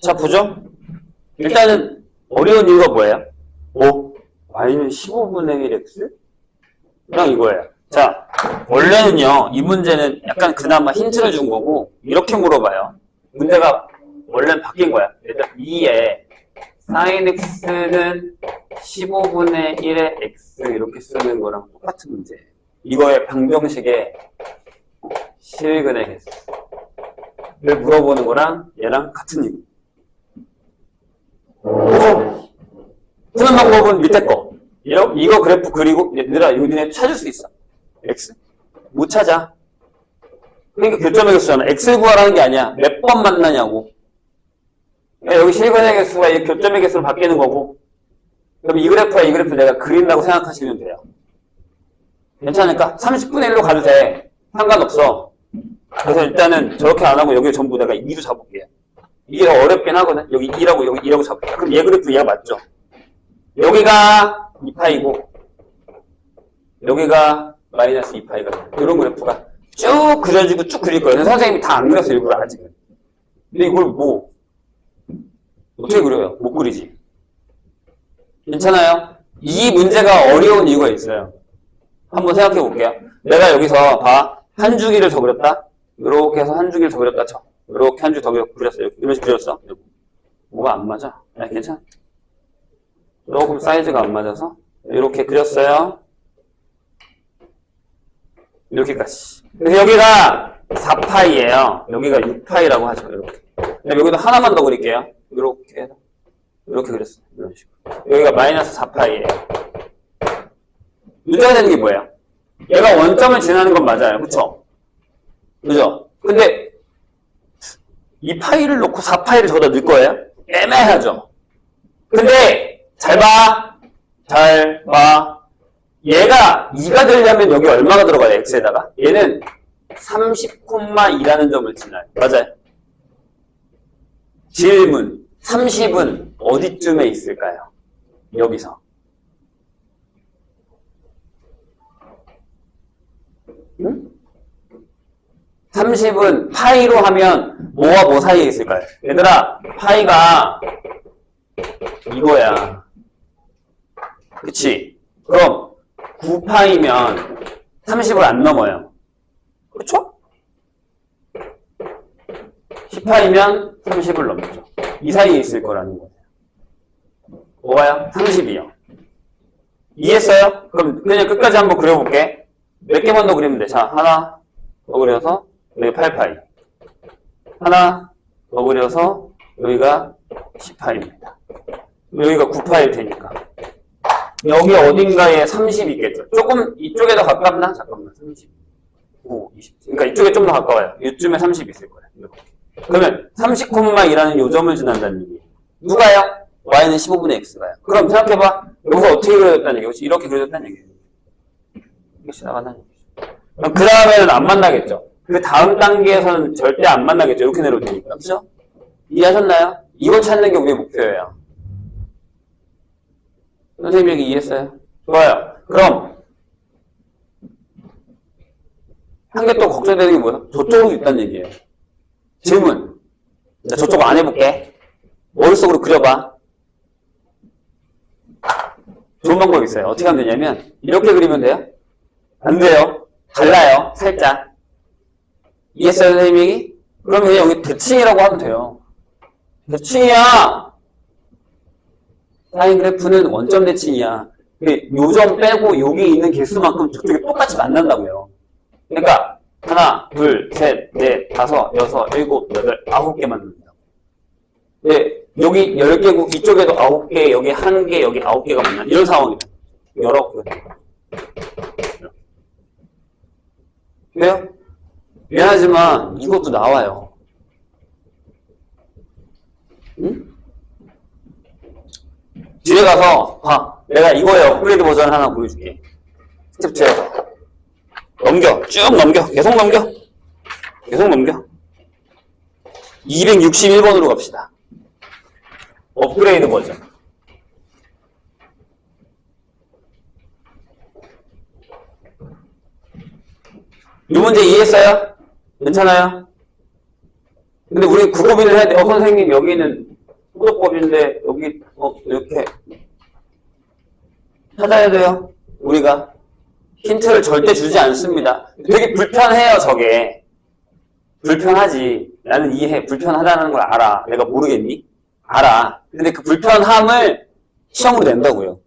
Speaker 1: 자, 보죠. 일단은 어려운 이유가 뭐예요? y는 15분의 1x? 그냥 이거예요. 자, 원래는요, 이 문제는 약간 그나마 힌트를 준 거고, 이렇게 물어봐요. 문제가 원래는 바뀐 거야. 일단 2에 sin x는 15분의 1의 x 이렇게 쓰는 거랑 똑같은 문제예요. 이거의 방정식에 실근의 개수를 물어보는 거랑 얘랑 같은 이유. 그죠? 푸는 방법은 밑에 거. 이거 그래프 그리고 얘들아 이거 니네 찾을 수 있어. X? 못 찾아. 그러니까 교점의 개수잖아. X를 구하라는 게 아니야. 몇 번 만나냐고. 그러니까 여기 실근의 개수가 이 교점의 개수로 바뀌는 거고, 그럼 이 그래프와 이 그래프 내가 그린다고 생각하시면 돼요. 괜찮을까? 30분의 1로 가도 돼. 상관없어. 그래서 일단은 저렇게 안 하고 여기 전부 내가 2로 잡을게요. 이게 어렵긴 하거든. 여기 2라고 여기 2라고 잡을게요. 그럼 얘 그래프 얘가 맞죠? 여기가 2파이고 여기가 마이너스 2파이거든. 이런 그래프가 쭉 그려지고 쭉 그릴 거예요. 선생님이 다 안 그렸어 일부러 아직은. 근데 이걸 뭐 어떻게 그려요? 못 그리지. 괜찮아요? 이 문제가 어려운 이유가 있어요. 한번 생각해 볼게요. 내가 여기서 봐. 한 주기를 더 그렸다. 이렇게 해서 한 주기를 더 그렸다 쳐. 이렇게 한 주 더 그렸어. 이런 식으로 그렸어. 뭐가 안 맞아? 아니, 괜찮아. 조금 사이즈가 안 맞아서 이렇게 그렸어요. 이렇게까지. 그래서 여기가 4파이예요. 여기가 6파이라고 하죠. 이렇게. 근데 여기도 하나만 더 그릴게요. 이렇게 해서 이렇게 그렸어요. 이런 식으로. 여기가 마이너스 4파이예요. 문제가 되는 게 뭐예요? 얘가 원점을 지나는 건 맞아요. 그쵸? 그죠? 근데 2파이를 놓고 4파이를 저기다 넣을 거예요? 애매하죠? 근데 잘 봐. 잘 봐. 얘가 2가 되려면 여기 얼마가 들어가요? x에다가. 얘는 30,2라는 점을 지나요. 맞아요? 질문. 30은 어디쯤에 있을까요? 여기서. 응? 30은 파이로 하면 뭐와 뭐 사이에 있을까요? 얘들아, 파이가 이거야. 그치? 그럼 9파이면 30을 안 넘어요. 그렇죠? 10파이면 30을 넘죠. 이 사이에 있을 거라는 거예요. 뭐가요? 30이요. 이해했어요? 그럼 그냥 끝까지 한번 그려볼게. 몇 개만 더 그리면 돼. 자, 하나 더 그려서 여기 8파이. 하나 더 그려서 여기가 10파이입니다. 여기가 9파일 테니까. 여기 어딘가에 30 있겠죠. 조금 이쪽에 더 가깝나? 잠깐만. 30. 9, 20. 그러니까 이쪽에 좀 더 가까워요. 이쯤에 30 있을 거예요. 이렇게. 그러면 30,2라는 요점을 지난다는 얘기예요. 누가요? y는 15분의 x가요. 그럼 생각해봐. 여기서 어떻게 그려졌다는 얘기죠? 이렇게 그려졌다는 얘기예요. 이렇게 지나간다는 얘기죠. 그럼 그 다음에는 안 만나겠죠. 그 다음 단계에서는 절대 안 만나겠죠. 이렇게 내려도 되니까. 그렇죠? 이해하셨나요? 이걸 찾는 게 우리의 목표예요. 선생님 얘기 이해했어요? 좋아요. 그럼 한 개 또 걱정되는 게 뭐야? 저쪽으로 있다는 얘기예요. 질문. 나 저쪽 안 해볼게. 머릿속으로 그려봐. 좋은 방법이 있어요. 어떻게 하면 되냐면 이렇게 그리면 돼요? 안 돼요. 달라요. 살짝. 이해했어요, 선생님 얘기? 그러면 그냥 여기 대칭이라고 하면 돼요. 대칭이야. 사인 그래프는 원점 대칭이야. 요점 빼고 여기 있는 개수만큼 저쪽에 똑같이 만난다고요. 그러니까 하나, 둘, 셋, 넷, 다섯, 여섯, 일곱, 여덟, 9개 만든다고. 네, 여기 10개고 이쪽에도 9개, 여기 1개, 여기 9개가 만나. 이런 상황이다. 여러 개. 그래요? 미안하지만 이것도 나와요. 응? 뒤에 가서 봐. 내가 이거의 업그레이드 버전 하나 보여줄게. 스텝 2에서. 넘겨. 쭉 넘겨. 계속 넘겨. 계속 넘겨. 261번으로 갑시다. 업그레이드 버전. 이 문제 이해했어요? 괜찮아요? 근데 우리 그 고민을 해야 돼. 선생님 여기는 소득법인데 여기 이렇게 찾아야 돼요. 우리가 힌트를 절대 주지 않습니다. 되게 불편해요. 저게 불편하지. 나는 이해해. 불편하다는 걸 알아. 내가 모르겠니? 알아. 근데 그 불편함을 시험으로 낸다고요.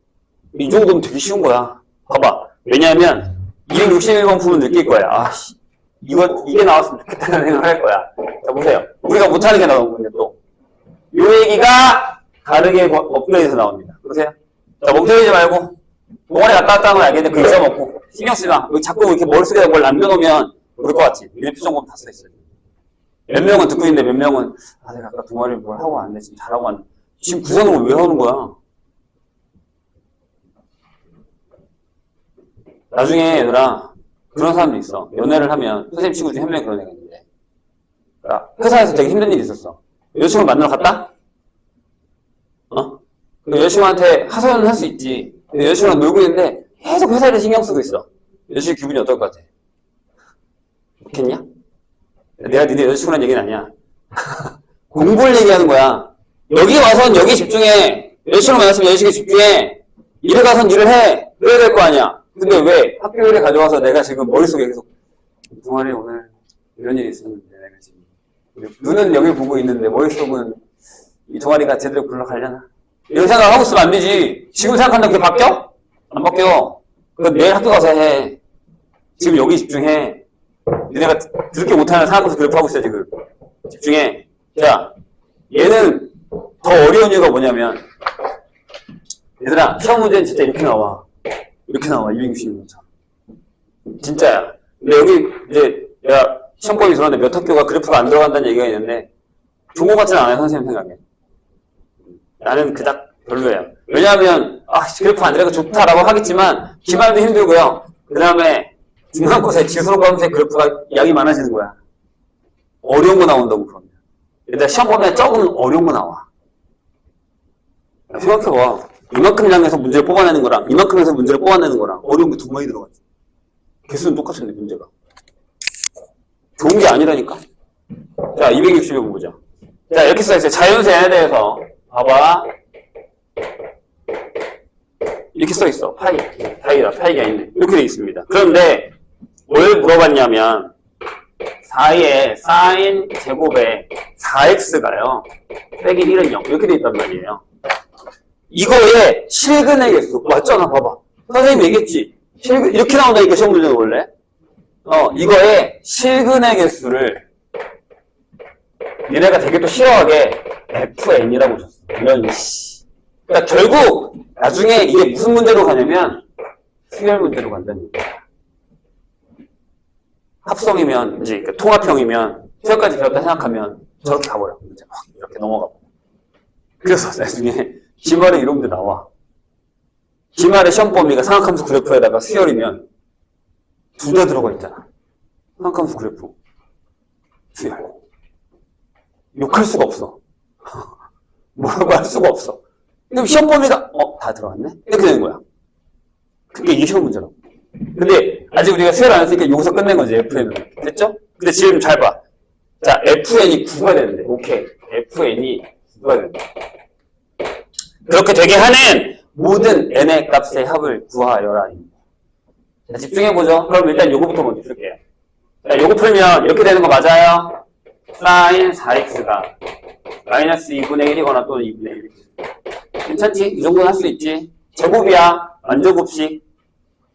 Speaker 1: 이 정도면 되게 쉬운 거야. 봐봐. 왜냐하면 261번 풀면 느낄 거야. 아씨, 이게 나왔으면 좋겠다는 생각을 할 거야. 자, 보세요. 우리가 못하는 게 나온 건데 또. 요 얘기가 다르게 업그레이드해서 나옵니다. 보세요. 자, 멍때리지 말고, 동아리 갔다 왔다는 건 알겠는데, 그거 잊어먹고, 신경 쓰지 마. 자꾸 이렇게 머릿속에 뭘 남겨놓으면 모를 것 같지. 니네 표정 보면 다 써있어요. 몇 명은 듣고 있는데 몇 명은, 아, 내가 아까 동아리 뭘 하고 왔는데, 지금 잘하고 왔는데, 지금 그 생각을 왜 하는 거야? 나중에 얘들아, 그런 사람도 있어. 연애를 하면, 선생님 친구 중에 한 명이 그런 애가 있는데, 그러니까 회사에서 되게 힘든 일이 있었어. 여자친구를 만나러 갔다? 여자친구한테 하소연은 할 수 있지. 근데 여자친구랑 놀고 있는데 계속 회사에 대해 신경 쓰고 있어. 여자친구 기분이 어떨 것 같아? 좋겠냐? 내가 니네 여자친구란 얘기는 아니야. 공부를 얘기하는 거야. 여기 와선 여기 집중해. 여자친구 만났으면 여자친구에 집중해. 일에 가선 일을 해. 그래야 될 거 아니야. 근데 왜 학교 일에 가져와서 내가 지금 머릿속에 계속 동아리 오늘 이런 일이 있었는데 내가 지금 눈은 여기 보고 있는데 머릿속은 이 동아리가 제대로 굴러가려나? 이런 생각을 하고 있으면 안 되지. 지금 생각한다고 그게 바뀌어? 안 바뀌어. 그럼 내일 학교 가서 해. 지금 여기 집중해. 너네가 그렇게 못하는 생각하면서 그렇게 하고 있어, 지금. 집중해. 자, 얘는 더 어려운 이유가 뭐냐면, 얘들아, 시험 문제는 진짜 이렇게 나와. 이렇게 나와, 266점. 진짜야. 근데 여기, 이제, 내가 시험범위 들었는데 몇 학교가 그래프가 안 들어간다는 얘기가 있는데, 좋은 것 같지는 않아요, 선생님 생각에. 나는 그닥 별로예요. 왜냐하면, 그래프 안 들어가 좋다라고 하겠지만, 기말도 힘들고요. 그 다음에, 중간고사에 지수로 검색 그래프가 양이 많아지는 거야. 어려운 거 나온다고, 그러면. 일단 시험 보면 조금 어려운 거 나와. 생각해봐. 이만큼 양에서 문제를 뽑아내는 거랑, 이만큼에서 문제를 뽑아내는 거랑, 어려운 게 두 번이 들어가지. 개수는 똑같은데, 문제가. 좋은 게 아니라니까? 자, 260번 보자. 자, 이렇게 써있어요. 자연세에 대해서. 봐봐. 이렇게 써있어. 파이가 있네. 이렇게 돼 있습니다. 그런데, 뭘 물어봤냐면, 4의 사인 제곱에 4x가요. 빼기 1은 0. 이렇게 돼 있단 말이에요. 이거의 실근의 개수. 맞잖아, 봐봐. 선생님이 얘기했지. 이렇게 나온다니까, 시험 문제는 원래. 이거의 실근의 개수를, 얘네가 되게 또 싫어하게 FN이라고 줬어. 이런, 그러니까 결국, 나중에 이게 무슨 문제로 가냐면, 수열 문제로 간다는 거야. 합성이면, 이제, 통합형이면, 수열까지 배웠다 생각하면, 저렇게 가버려. 이제 확 이렇게 넘어가고. 그래서 나중에, 기말에 이런 문제 나와. 기말의 시험 범위가 상학함수 그래프에다가 수열이면, 둘 다 들어가 있잖아. 상학함수 그래프. 수열. 욕할 수가 없어. 뭐라고 할 수가 없어. 그럼 시험 범위가, 다 들어갔네? 이렇게 되는 거야. 그게 이게 시험 문제라고. 근데, 아직 우리가 수열 안 했으니까 여기서 끝낸 거지, FN은. 됐죠? 근데 지금 잘 봐. 자, FN이 9가 되는데, 오케이. FN이 9가 되는데. 그렇게 되게 하는 모든 n의 값의 합을 구하여라. 자, 집중해보죠. 그럼 일단 요거부터 먼저 풀게요. 자, 요거 풀면 이렇게 되는 거 맞아요? 사인 4x가 마이너스 2분의 1이거나 또는 2분의 1이지. 괜찮지? 이 정도는 할 수 있지. 제곱이야. 완제곱식.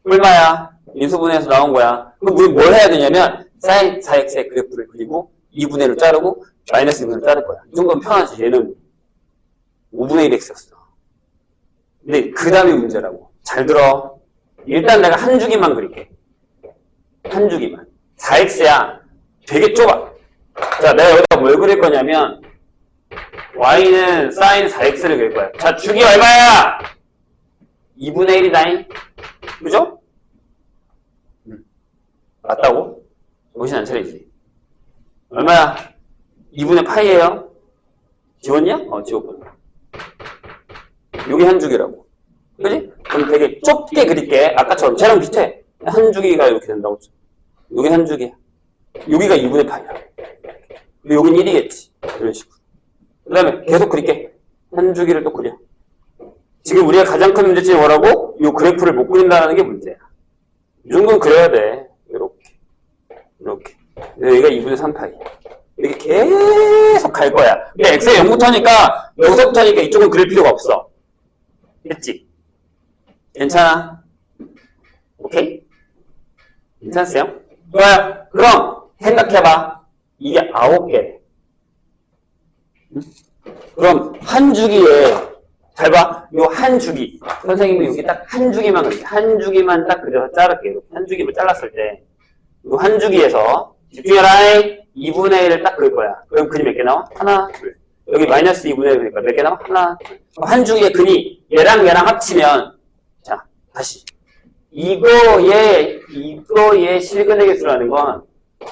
Speaker 1: 얼마야? 인수분해에서 나온 거야. 그럼 우리 뭘 해야 되냐면 사인 4x의 그래프를 그리고 2분의 1을 자르고 마이너스 2분의 1을 자를 거야. 이 정도면 편하지. 얘는 5분의 1x였어. 근데 그 다음이 문제라고. 잘 들어. 일단 내가 한 주기만 그릴게. 한 주기만. 4x야. 되게 좁아. 자, 내가 여기다 뭘 그릴 거냐면 y는 sin 4x를 그릴 거야. 자, 주기 얼마야? 2분의 1이다잉. 그죠? 맞다고? 정신 안 차리지. 얼마야? 2분의 파이예요. 지웠냐? 지웠구나. 요게 한 주기라고. 그지? 그럼 되게 좁게 그릴게. 아까처럼 쟤랑 비슷해. 한 주기가 이렇게 된다고 했죠. 요게 한 주기야. 여기가 2분의 파이야. 여긴 1이겠지. 이런 식으로. 그 다음에 계속 그릴게. 한 주기를 또 그려. 지금 우리가 가장 큰 문제점이 뭐라고? 이 그래프를 못 그린다는 게 문제야. 이 정도는 그려야 돼. 이렇게. 이렇게. 여기가 2분의 3파이. 이렇게 계속 갈 거야. 근데 x에 0부터니까, 여기서부터니까 이쪽은 그릴 필요가 없어. 됐지? 괜찮아? 오케이? 괜찮으세요? 좋아요. 그럼 생각해봐. 이게 9개. 그럼 한 주기에 잘 봐. 요 한 주기. 선생님이 여기 딱 한 주기만 그릴게. 한 주기만 딱 그려서 자를게. 이렇게 한 주기만 잘랐을 때 요 한 주기에서 집중해라. 2분의 1을 딱 그릴 거야. 그럼 근이 몇 개 나와? 하나, 둘. 여기 마이너스 2분의 1 그러니까 몇 개 나와? 하나, 둘. 한 주기에 근이 얘랑 얘랑 합치면 자, 다시. 이거의 실근의 개수라는 건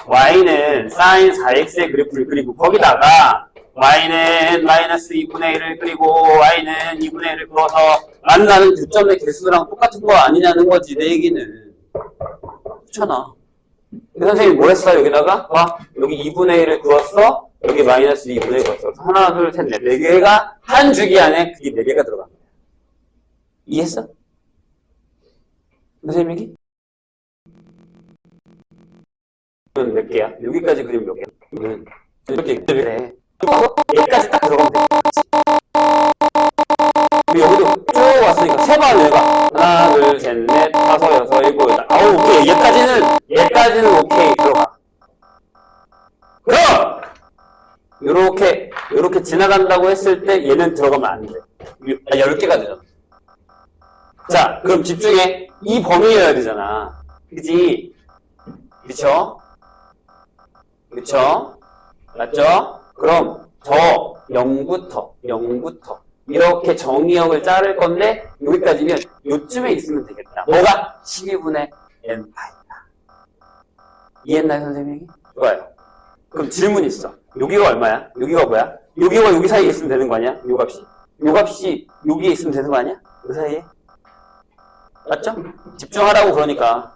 Speaker 1: y는 sin 4x의 그래프를 그리고 거기다가 y는 마이너스 2분의 1을 그리고 y는 2분의 1을 그어서 만나는 교점의 개수랑 똑같은 거 아니냐는 거지 내 얘기는. 그렇잖아. 선생님이 뭐 했어? 여기다가 봐. 여기 2분의 1을 그었어. 여기 마이너스 2분의 1을 그었어. 하나, 둘, 셋, 넷. 4개가 한 주기 안에 그게 4개가 들어간 거야. 이해했어? 선생님 얘기? 몇 개야? 여기까지 그리면 몇 개야? 이렇게 그래. 여기까지 딱 들어가면 돼. 여기도 쭉 왔으니까 세번 내가 하나, 둘, 셋, 넷, 다섯, 여섯, 일곱, 여덟, 아홉, 오케이. 얘까지는 오케이 들어가. 그럼 요렇게 지나간다고 했을 때 얘는 들어가면 안 돼. 10개가 되잖아. 자, 그럼 집중해. 이 범위여야 되잖아. 그지? 그쵸? 맞죠? 그럼 저 0부터 이렇게 정의역을 자를 건데 여기까지면 요쯤에 있으면 되겠다. 뭐가? 12분의 n파이다. 이해했나요, 선생님이? 좋아요. 그럼 질문 있어. 여기가 얼마야? 여기가 뭐야? 여기와 여기 사이에 있으면 되는 거 아니야? 요 값이 여기에 있으면 되는 거 아니야? 그 사이에? 맞죠? 집중하라고 그러니까.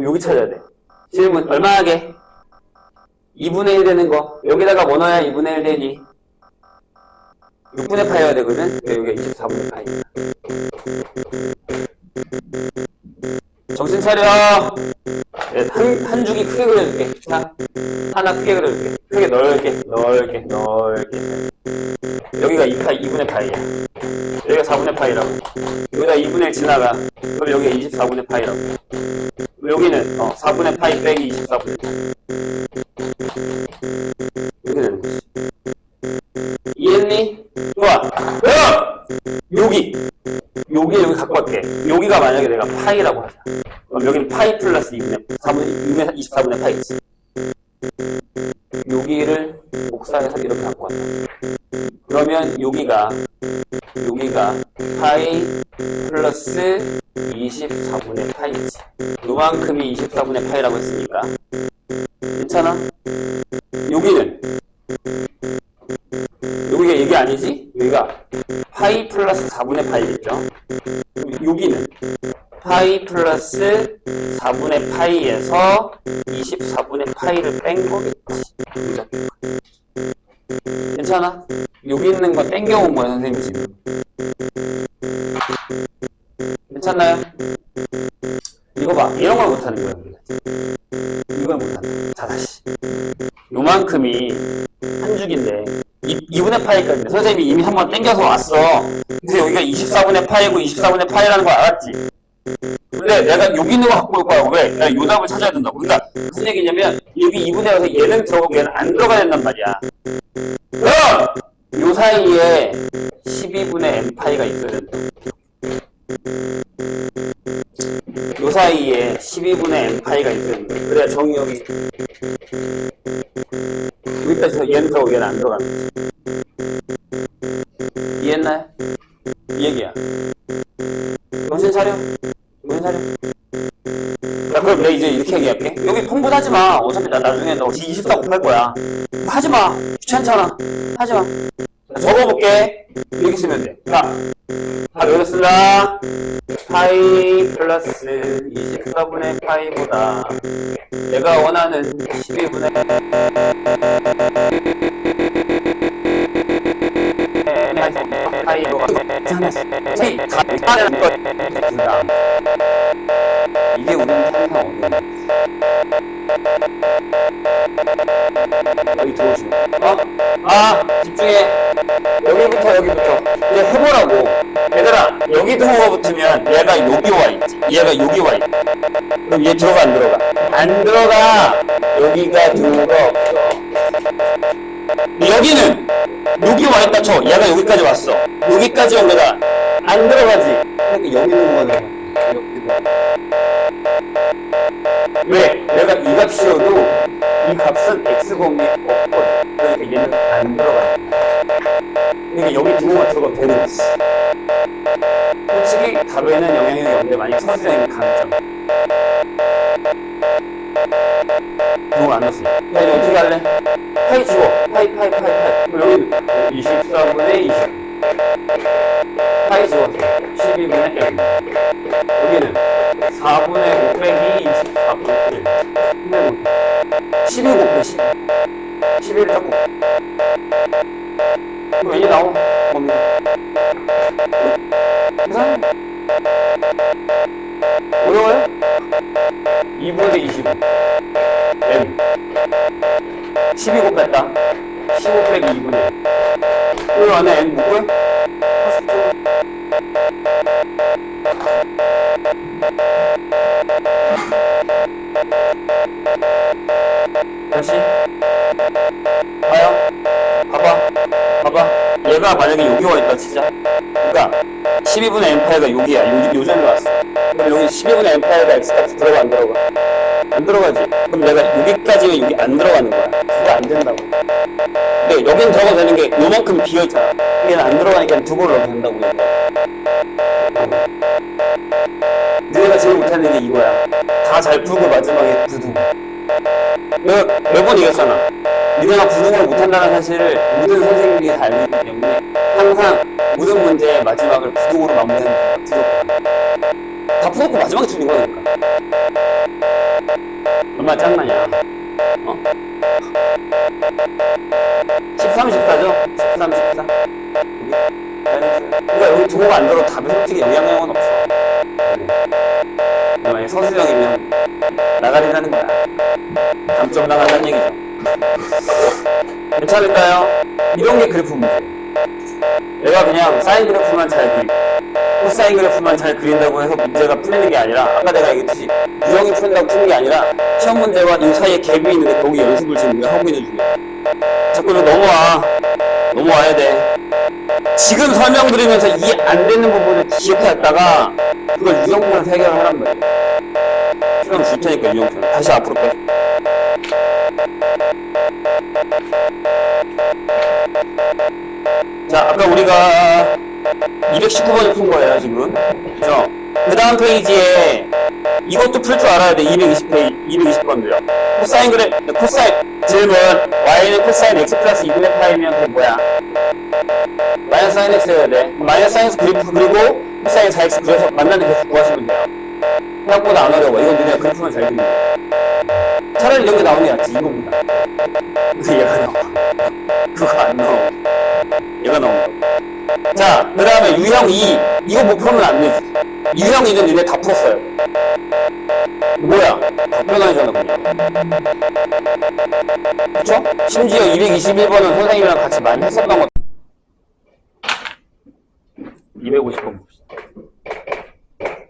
Speaker 1: 여기 찾아야 돼. 질문 얼마 하게? 2분의 1 되는 거. 여기다가 뭐 넣어야 2분의 1 되니? 6분의 파이가 되거든? 여기가 24분의 파이. 정신 차려! 한 주기 크게 그려줄게. 자, 하나 크게 그려줄게. 크게 넓게. 여기가 2분의 파이야. 여기가 4분의 파이라고. 여기다 2분의 1 지나가. 그럼 여기가 24분의 파이라고. 여기는 4분의 파이 빼기 24분의 파이. 이렇게 되는 거지. 이해했니? 좋아. 여기 갖고 갈게. 여기가 만약에 내가 파이라고 하자. 그럼 여기는 파이 플러스 2분의 24분의 파이지. 여기를 복사해서 이렇게 갖고 왔다. 그러면 여기가 파이 플러스 24분의 파이지. 요만큼이 24분의 파이라고 했으니까. 괜찮아? 여기가 이게 아니지? 여기가 파이 플러스 4분의 파이겠죠? 여기는 파이 플러스 4분의 파이에서 24분의 파이를 뺀 거겠지. 괜찮아? 여기 있는 거 땡겨온 거야, 선생님 지금. 괜찮나요? 이거 봐. 이런 걸 못하는 거야. 이걸 못하는 거야. 자, 다시. 요만큼이 한 줄인데 2분의 파이까지 선생님이 이미 한번 땡겨서 왔어. 근데 여기가 24분의 파이고 24분의 파이라는 거 알았지? 근데 내가 여기 있는 거 갖고 올 거야. 왜? 내가 요 답을 찾아야 된다고. 그러니까 무슨 얘기냐면 여기 2분의 1에서 얘는 들어가고 얘는 안 들어가야 된단 말이야. 그럼 요 사이에 12분의 n파이가 있어야 된다. 요 사이에 12분의 n파이가 있어야 된다. 그래야 정의역이 여기까지 얘는 들어가고 얘는 안 들어가는 거지. 이해했나요? 이 얘기야. 정신 차려. 자, 그럼 내가 이제 이렇게 얘기할게. 여기 공부도 하지 마. 어차피 나 나중에 너 24 곱할 거야. 하지 마. 귀찮잖아. 하지 마. 자, 적어볼게. 이렇게 쓰면 돼. 자, 다 외웠습니다. 파이 플러스 24분의 파이보다 내가 원하는 12분의 파이로 이게 우리는 항상 여기 들어오시고 집중해. 여기부터 이제 해보라고. 얘들아, 여기 등호가 붙으면 얘가 여기 와 있지. 얘가 여기 와 있지. 그럼 얘 들어가, 안 들어가? 안 들어가. 여기가 등호가 없어. 근데 여기는 여기 와 있다 쳐. 얘가 여기까지 왔어. 여기까지 온 거다. 안 들어가지. 그러니까 여기 등호가 들어가. 왜? 내가 이 값이어도 이 값은 x 범위에 없거든. 그러니까 얘는 안 들어가. 그러니까 여기 등호가 들어가도 되는 거지. 솔직히 답에는 영향력이 없는데 만약 서술형이 강점. 등호가 안 넣었어. 야, 이거 어떻게 할래? 파이 지워. 파이. 그럼 여기 24분의 20. 파이 지워. 12분의 1. 여기는 4분의 5 빼기 24분의 1. 12 곱해 12. 11을 잡고. 그럼 이게 나와. 뭡니다. 계산. 어려워요? 2분의 25. M. 12 곱했다. 15 빼기 2분의 1. 이 안에 M 못 구해? 다시 봐요. 봐봐. 얘가 만약에 여기 와 있다 치자. 그러니까 12분의 n파이가 여기야. 요 정도 왔어. 그럼 여기 12분의 n파이가 x값이 들어가, 안 들어가? 안 들어가지. 그럼 내가 여기까지면 여기 안 들어가는 거야. 그게 안 된다고. 근데 여긴 들어가도 되는 게 요만큼 비어있잖아. 얘는 안 들어가니까 두 번을 넣어도 된다고. 너희가 제일 못하는 게 이거야. 다 잘 풀고 마지막에 부등. 내가 매번 얘기했잖아. 니네가 부등을 못한다는 사실을 모든 선생님들이 다 알고 있기 때문에 항상 모든 문제의 마지막을 부등으로 마무리하는 게 두렵다. 다 풀었고 마지막에 틀린 거니까. 얼마나 짱나냐. 13, 14죠? 13, 14. 그러니까 여기 등호가 안 들어도 답에 솔직히 영향력은 없어. 만약에 서술형이면 나가리라는 거야. 감점 당한다는 얘기죠. 괜찮을까요? 이런 게 그래프 문제. 내가 그냥 사인 그래프만 잘 그리고 코사인 그래프만 잘 그린다고 해서 문제가 풀리는 게 아니라, 아까 내가 얘기했듯이 유형이 푼다고 푸는 게 아니라 시험 문제와 이 사이에 갭이 있는데 거기 연습을 지금 우리가 하고 있는 중이야. 자꾸 이거 넘어와야 돼. 지금 설명드리면서 이해 안 되는 부분을 기억해왔다가 그걸 유형편에서 해결을 하란 말이야. 시간 줄 테니까 유형편. 다시 앞으로 빼. 자, 아까 우리가 219번을 푼 거예요, 지금. 그죠? 그 다음 페이지에 이것도 풀 줄 알아야 돼. 220번도요. 코사인 질문. y는 코사인 x 플러스 2분의 파이면 그게 뭐야? 마이너스 사인 x여야 돼. 마이너스 사인 x 그래프 그리고 코사인 4x 그려서 만나는 개수 구하시면 돼요. 생각보다 안 어려워. 이건 니네가 그래프만 잘 그리면 돼. 차라리 이런 게 나오는 게 낫지, 이거보다. 근데 얘가 나와. 그거 안 나와. 얘가 나온 거. 자, 그 다음에 유형 2. 이거 못 풀면 안 되지. 유형 2는 니네 다 풀었어요. 뭐야? 답변하잖아, 그냥. 그쵸? 심지어 221번은 선생님이랑 같이 많이 했었던 것. 250번 봅시다.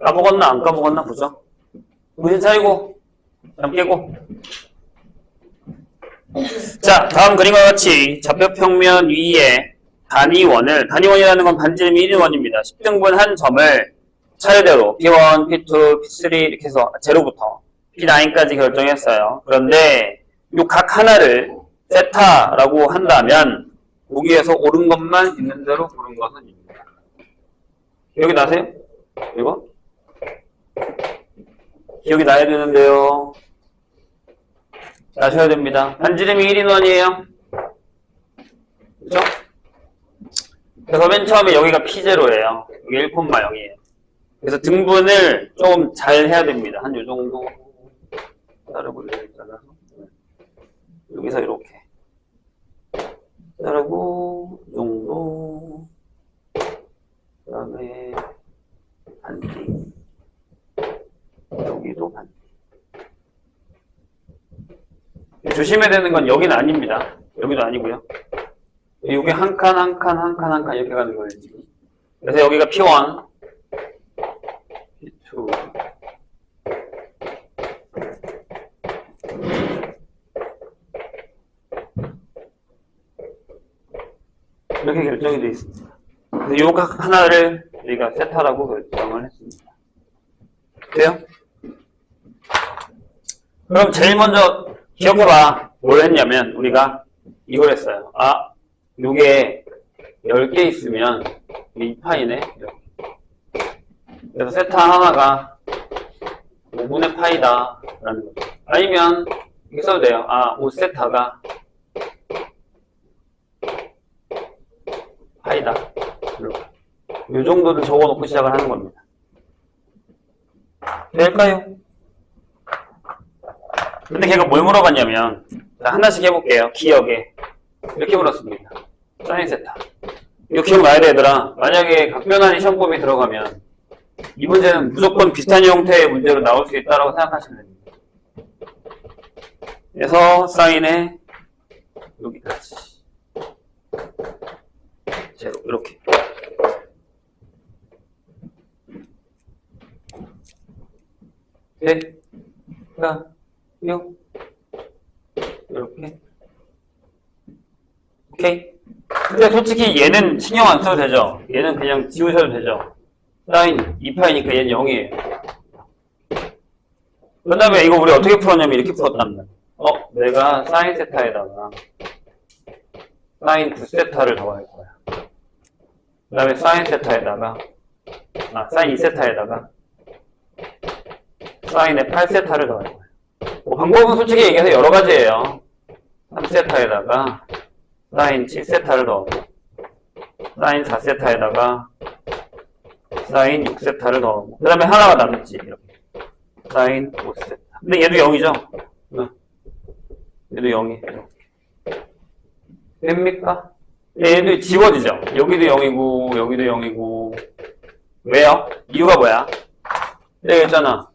Speaker 1: 까먹었나, 안 까먹었나, 보죠? 정신 차리고, 잠 깨고. 자, 다음 그림과 같이 좌표평면 위에 단위원이라는 건 반지름이 1인원입니다. 10등분 한 점을 차례대로 P1, P2, P3 이렇게 해서 제로부터 P9까지 결정했어요. 그런데 이 각 하나를 세타라고 한다면 여기에서 옳은 것만 있는 대로 고른 것은 입니다. 기억이 나세요? 이거? 기억이 나야 되는데요. 나셔야 됩니다. 반지름이 1인원이에요. 그죠? 그래서 맨 처음에 여기가 P0예요. 여기 1,0이에요. 그래서 등분을 좀 잘 해야 됩니다. 한 요 정도 자르고 이렇게 잘라서 여기서 이렇게 자르고 이 정도, 그 다음에 반띠, 여기도 반띠. 조심해야 되는 건 여기는 아닙니다. 여기도 아니고요. 여기 한 칸 이렇게 가는 거예요, 지금. 그래서 여기가 P1, P2, 이렇게 결정이 되어 있습니다. 그래서 요 각 하나를 우리가 세타라고 결정을 했습니다. 돼요? 그럼 제일 먼저 기억해봐. 뭘 했냐면 우리가 이걸 했어요. 아, 요게 10개 있으면 2파이네. 이렇게. 그래서 세타 하나가 5분의 파이다 라는 거죠. 아니면 이렇게 써도 돼요. 아, 5세타가 파이다. 이렇게. 요 정도를 적어놓고 시작을 하는 겁니다. 될까요? 근데 걔가 뭘 물어봤냐면, 자, 하나씩 해볼게요. 기억에. 이렇게 물었습니다. 사인 세타. 이거 기억나야 돼, 얘들아. 만약에 각변환이 시험범위 들어가면, 이 문제는 무조건 비슷한 형태의 문제로 나올 수 있다고 생각하시면 됩니다. 그래서 사인에 여기까지. 제로, 이렇게. 네. 자, 요. 이렇게. 오케이. 근데 솔직히 얘는 신경 안 써도 되죠? 얘는 그냥 지우셔도 되죠? 사인 2파이니까 얘는 0이에요. 그 다음에 이거 우리 어떻게 풀었냐면 이렇게 풀었답니다. 내가 사인 세타에다가 사인 9세타를 더할 거야. 그 다음에 사인 세타에다가 사인 2세타에다가 사인에 8세타를 더할 거야. 방법은 솔직히 얘기해서 여러 가지예요. 3세타에다가 사인 7세타를 넣고 사인 4세타에다가 사인 6세타를 넣고 그 다음에 하나가 남았지. 이렇게 사인 5세타. 근데 얘도 0이죠? 얘도 0이에요. 됩니까? 얘도 지워지죠? 여기도 0이고 여기도 0이고 왜요? 이유가 뭐야? 내가 했잖아.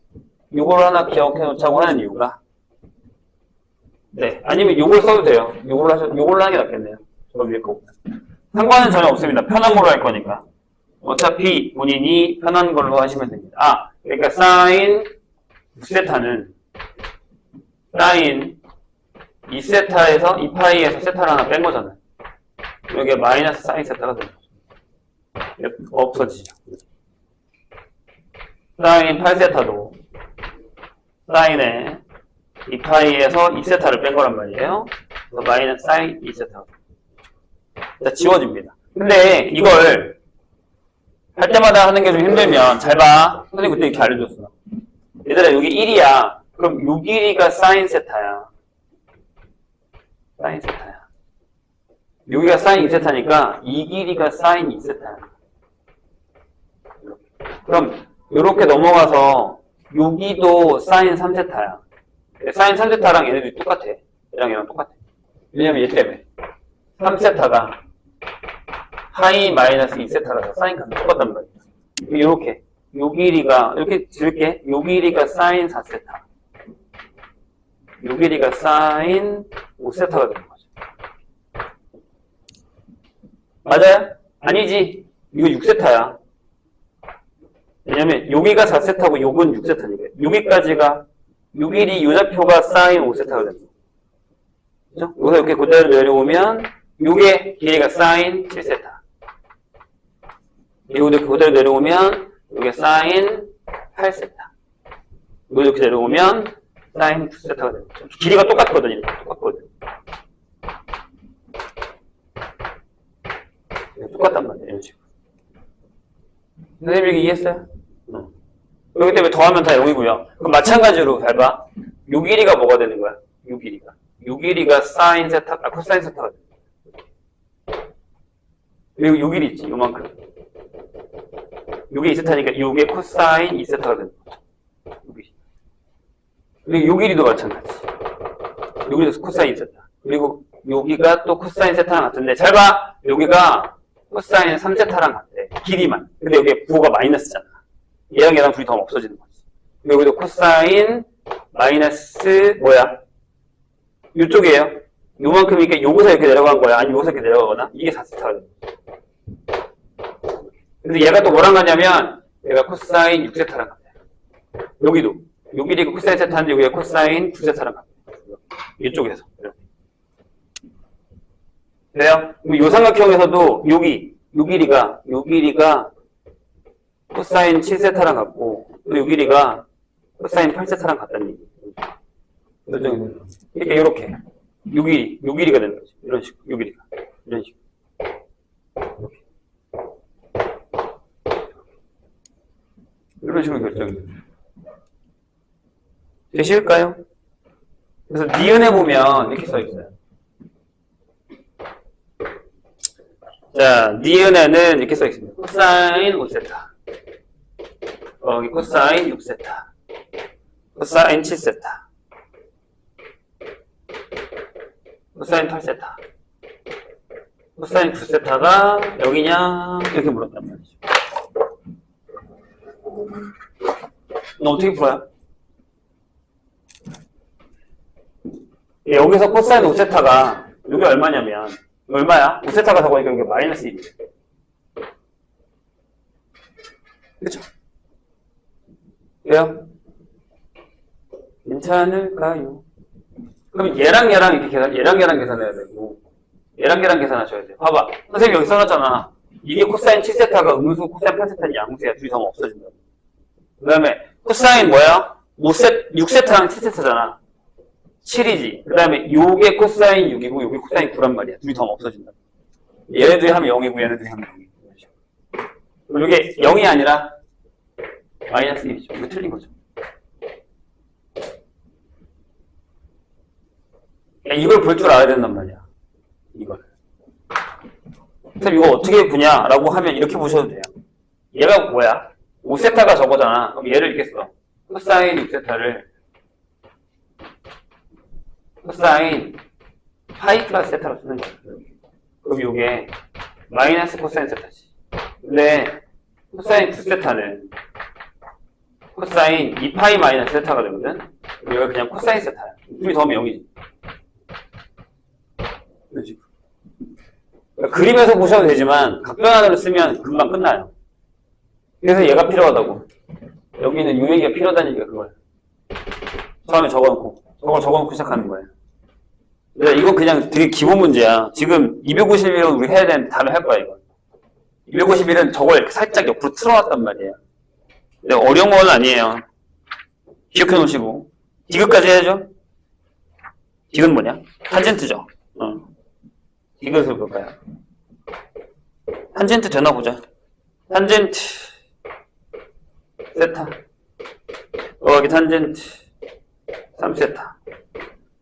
Speaker 1: 요걸 하나 기억해 놓자고 하는 이유가 네. 아니면 요걸 써도 돼요. 요걸로 하는 게 낫겠네요. 저 위에 거. 상관은 전혀 없습니다. 편한 걸로 할 거니까. 어차피 본인이 편한 걸로 하시면 됩니다. 그러니까 사인 6세타는 사인 2세타에서 2파이에서 세타를 하나 뺀 거잖아요. 여기에 마이너스 사인 세타가 되는 거죠. 없어지죠. 사인 8세타도 사인에 2파이에서 2세타를 뺀 거란 말이에요. 그래서 마이너스 사인 2세타. 자, 지워집니다. 근데 이걸 할 때마다 하는 게 좀 힘들면 잘 봐. 선생님 그때 이렇게 알려줬어. 얘들아 여기 1이야. 그럼 요 길이가 사인 세타야. 사인 세타야. 여기가 사인 2세타니까 이 길이가 사인 2세타야. 그럼 요렇게 넘어가서 여기도 사인 3세타야. 사인 3세타랑 얘네들이 똑같아. 얘랑 똑같아. 왜냐면 얘 때문에 3세타가 파이 마이너스 2세타라서 사인 값이 똑같단 말이야. 이렇게 요 길이가 이렇게 줄게. 요 길이가 사인 4세타. 요 길이가 사인 5세타가 되는 거죠. 맞아요? 아니지. 이거 6세타야. 왜냐면 여기가 4세타고 요건 6세타니까. 여기까지가 요 길이 요 좌표가 사인 5세타가 되는 거죠. 그죠? 여기서 이렇게 그대로 내려오면 요게 길이가 사인 7세타. 이렇게 그대로 내려오면 요게 사인 8세타. 이거 이렇게 내려오면 사인 9세타가 되는 거죠. 길이가 똑같거든. 이렇게 똑같거든. 똑같단 말이에요. 이런 식으로. 선생님 이게 이해했어요? 여기 때문에 더하면 다 0이고요. 그럼 마찬가지로 잘 봐. 요 길이가 뭐가 되는 거야? 요 길이가. 요 길이가 사인 세타, 코사인 세타가 되는 거야. 그리고 요 길이 있지, 요만큼. 요게 2세타니까 요게 코사인 2세타가 되는 거죠. 그리고 요 길이도 마찬가지. 요 길이도 코사인 2세타. 그리고 여기가 또 코사인 세타랑 같은데, 잘 봐! 여기가 코사인 3세타랑 같대. 길이만. 근데 여기에 부호가 마이너스잖아. 얘랑 둘이 더 없어지는 거지. 여기도 코사인 마이너스 뭐야? 이쪽이에요. 요만큼이니까 요거서 이렇게 내려간 거야. 아니면 요거서 이렇게 내려가거나. 이게 4세타가 되는 거야. 근데 얘가 또 뭐랑 같냐면 얘가 코사인 6세타랑 같아요. 여기도 요 길이가 코사인 세타인데 여기가 코사인 9세타랑 같아요. 이쪽에서 그래요? 요 삼각형에서도 요 길이가 코사인 7세타랑 같고 또 요 길이가 코사인 8세타랑 같다는 얘기. 그러니까 이렇게 요 길이가 되는 거지. 이런 식으로 요 길이가 이런 식으로. 이런 식으로 결정이 돼요. 되실까요? 그래서 니은에 보면 이렇게 써 있어요. 자, 니은에는 이렇게 써 있습니다. 코사인 5세타. 여기 코사인 6세타. 코사인 7세타. 코사인 8세타. 코사인 9세타가 여기냐? 이렇게 물었단 말이죠. 너 어떻게 풀어요? 여기서 코사인 5세타가 여기 얼마냐면 얼마야? 5세타가 적으니까 여기 마이너스 1이에요. 그쵸? 왜요? 괜찮을까요? 그럼 얘랑 이렇게 얘랑 계산해야 되고 얘랑 계산하셔야 돼요. 봐봐. 선생님 여기 써놨잖아. 이게 코사인 7세타가 음수, 코사인 8세타는 양수야. 둘이 더면 없어진다. 그 다음에 코사인 뭐야? 6세타랑 7세타잖아. 7이지. 그 다음에 요게 코사인 6이고 요게 코사인 9란 말이야. 둘이 더면 없어진다. 얘네들이 하면 0이고 얘네들이 하면 0이고. 그럼 요게 0이 아니라 마이너스 1이죠. 이거 틀린 거죠. 이걸 볼 줄 알아야 된단 말이야. 이걸. 그럼 이거 어떻게 보냐라고 하면 이렇게 보셔도 돼요. 얘가 뭐야? 5세타가 저거잖아. 그럼 얘를 이렇게 써. 코사인 6세타를 코사인 파이 플러스 세타로 쓰는 거야. 그럼 이게 마이너스 코사인 세타지. 근데 코사인 9세타는 코사인 2파이 마이너스 세타가 되거든. 여기가 그냥 코사인 세타야. 둘이 더하면 0이지. 그렇지. 그러니까 그림에서 보셔도 되지만 각변환으로 쓰면 금방 끝나요. 그래서 얘가 필요하다고. 여기는 유형이가 필요하다는 얘기가 그거예요. 처음에 적어놓고 저걸 적어놓고 시작하는 거예요. 근데 이건 그냥 되게 기본 문제야. 지금 251은 우리 해야 되는데 답을 할 거야 이거. 251은 저걸 이렇게 살짝 옆으로 틀어놨단 말이에요. 근데 어려운 건 아니에요. 기억해 놓으시고. 디귿까지 해야죠. 디귿 뭐냐? 탄젠트죠. 디귿을 볼까요? 탄젠트 되나 보자. 탄젠트 세타 더하기 탄젠트 3세타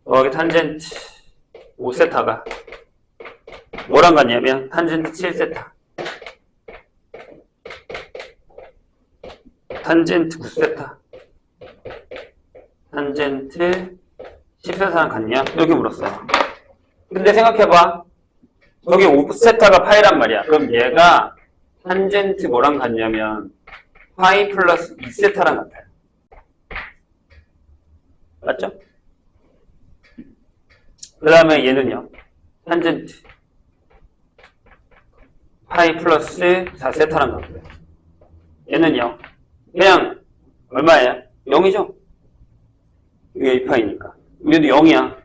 Speaker 1: 더하기 탄젠트 5세타가 뭐랑 같냐면 탄젠트 7세타 탄젠트 9세타 탄젠트 10세타랑 같냐? 이렇게 물었어요. 근데 생각해봐. 저기 5세타가 파이란 말이야. 그럼 얘가 탄젠트 뭐랑 같냐면 파이 플러스 2세타랑 같아요. 맞죠? 그 다음에 얘는요. 탄젠트 파이 플러스 4세타랑 같고요. 얘는요. 그냥 얼마예요? 0이죠? 이게 2파이니까. 얘도 0이야.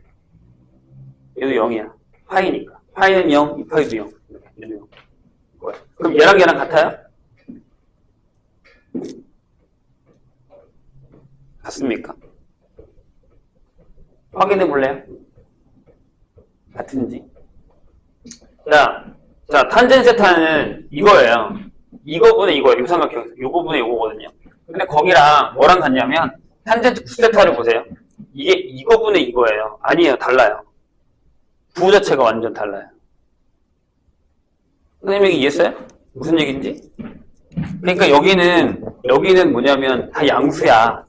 Speaker 1: 얘도 0이야. 파이니까. 파이는 0, 2파이도 0. 얘도 0. 그럼 얘랑 같아요? 같습니까? 확인해 볼래요? 같은지? 자, 탄젠 세타는 이거예요. 이거분의 이거예요. 요 삼각형에서. 요거분의 요거거든요. 근데 거기랑 뭐랑 같냐면, 탄젠트 9세타를 보세요. 이게 이거분의 이거예요. 아니에요. 달라요. 부호 자체가 완전 달라요. 선생님 얘기 이해했어요? 무슨 얘기인지? 그러니까 여기는 뭐냐면 다 양수야.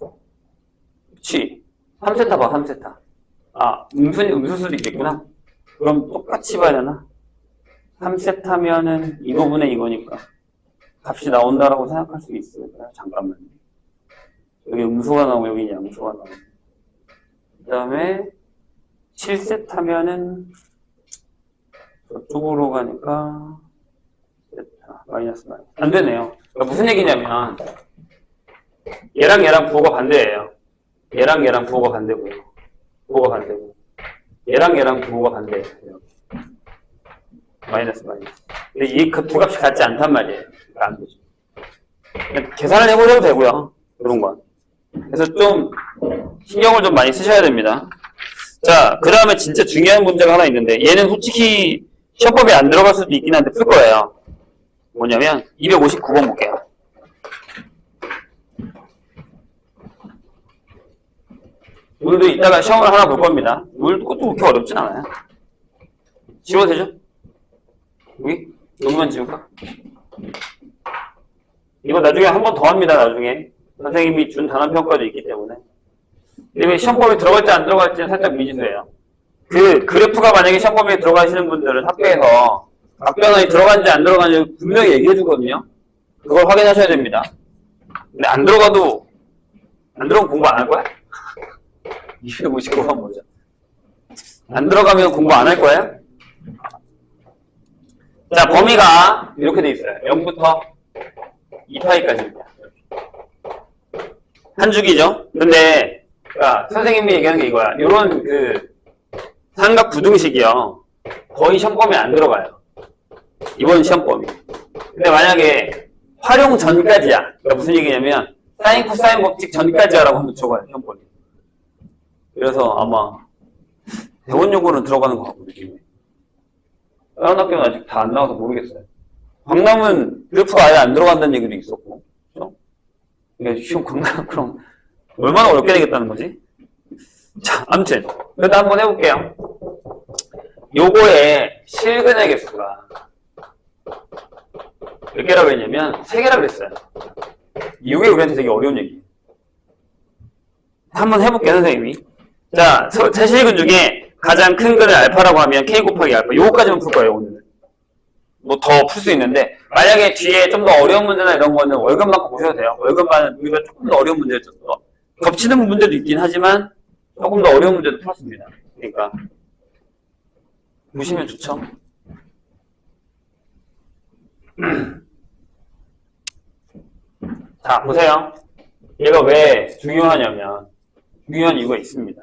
Speaker 1: 그치? 3세타 봐, 3세타. 아, 음수수도 있겠구나. 그럼 똑같이 봐야 되나? 3세타면은 이거분의 이거니까 값이 나온다라고 생각할 수 있을까요? 잠깐만요. 여기 음수가 나오고 여기 양수가 나오고. 그 다음에 7세타면은 저쪽으로 가니까 세타 마이너스. 안 되네요. 그러니까 무슨 얘기냐면, 얘랑 부호가 반대예요. 얘랑 부호가 반대고요. 부호가 반대고. 얘랑 부호가 반대예요. 마이너스. 근데 이 그 두 값이 같지 않단 말이에요. 그러니까 안 되죠. 계산을 해보셔도 되고요. 그런 건. 그래서 좀 신경을 좀 많이 쓰셔야 됩니다. 자, 그 다음에 진짜 중요한 문제가 하나 있는데, 얘는 솔직히 시험법에 안 들어갈 수도 있긴 한데 풀 거예요. 뭐냐면 259번 볼게요. 오늘도 이따가 시험을 하나 볼 겁니다. 오늘도 그것도 그렇게 어렵진 않아요. 지워도 되죠? 여기만 지울까? 이거 나중에 한 번 더 합니다. 나중에 선생님이 준 단원평가도 있기 때문에. 근데 시험법에 들어갈지 안 들어갈지는 살짝 미지수예요. 그 그래프가 만약에 시험법에 들어가시는 분들은 학교에서 답변이 들어간지 안 들어간지 분명히 얘기해 주거든요. 그걸 확인하셔야 됩니다. 근데 안 들어가면 공부 안 할 거야? 259번 뭐죠? 안 들어가면 공부 안 할 거예요? 자, 범위가 이렇게 돼 있어요. 0부터 2파이까지입니다. 한 주기죠? 근데, 그러니까 선생님이 얘기하는 게 이거야. 요런 삼각 부등식이요. 거의 시험범위에 안 들어가요. 이번 시험범위. 근데 만약에 활용 전까지야. 그러니까 무슨 얘기냐면, 사인, 코사인 법칙 전까지야라고 하면 적어요, 시험범위. 그래서 아마, 대원 요구는 들어가는 것 같고, 느낌이. 다른 학교는 아직 다 안 나와서 모르겠어요. 광남은 그래프가 아예 안 들어간다는 얘기도 있었고, 그죠? 그러니까 시험 광남, 그럼, 얼마나 어렵게 되겠다는 거지? 자, 아무튼. 그래도 한번 해볼게요. 요거의 실근의 개수가 몇 개라고 했냐면, 3개라고 그랬어요. 이게 우리한테 되게 어려운 얘기. 한번 해볼게요, 선생님이. 자, 세실근 중에 가장 큰 근을 알파라고 하면 k 곱하기 알파. 요거까지만 풀 거예요, 오늘은. 뭐 더 풀 수 있는데, 만약에 뒤에 좀 더 어려운 문제나 이런 거는 월급 맞고 보셔도 돼요. 월급만 우리가 조금 더 어려운 문제를 줬어. 겹치는 문제도 있긴 하지만, 조금 더 어려운 문제도 풀었습니다. 그러니까, 보시면 좋죠. 자, 보세요. 얘가 왜 중요하냐면, 중요한 이유가 있습니다.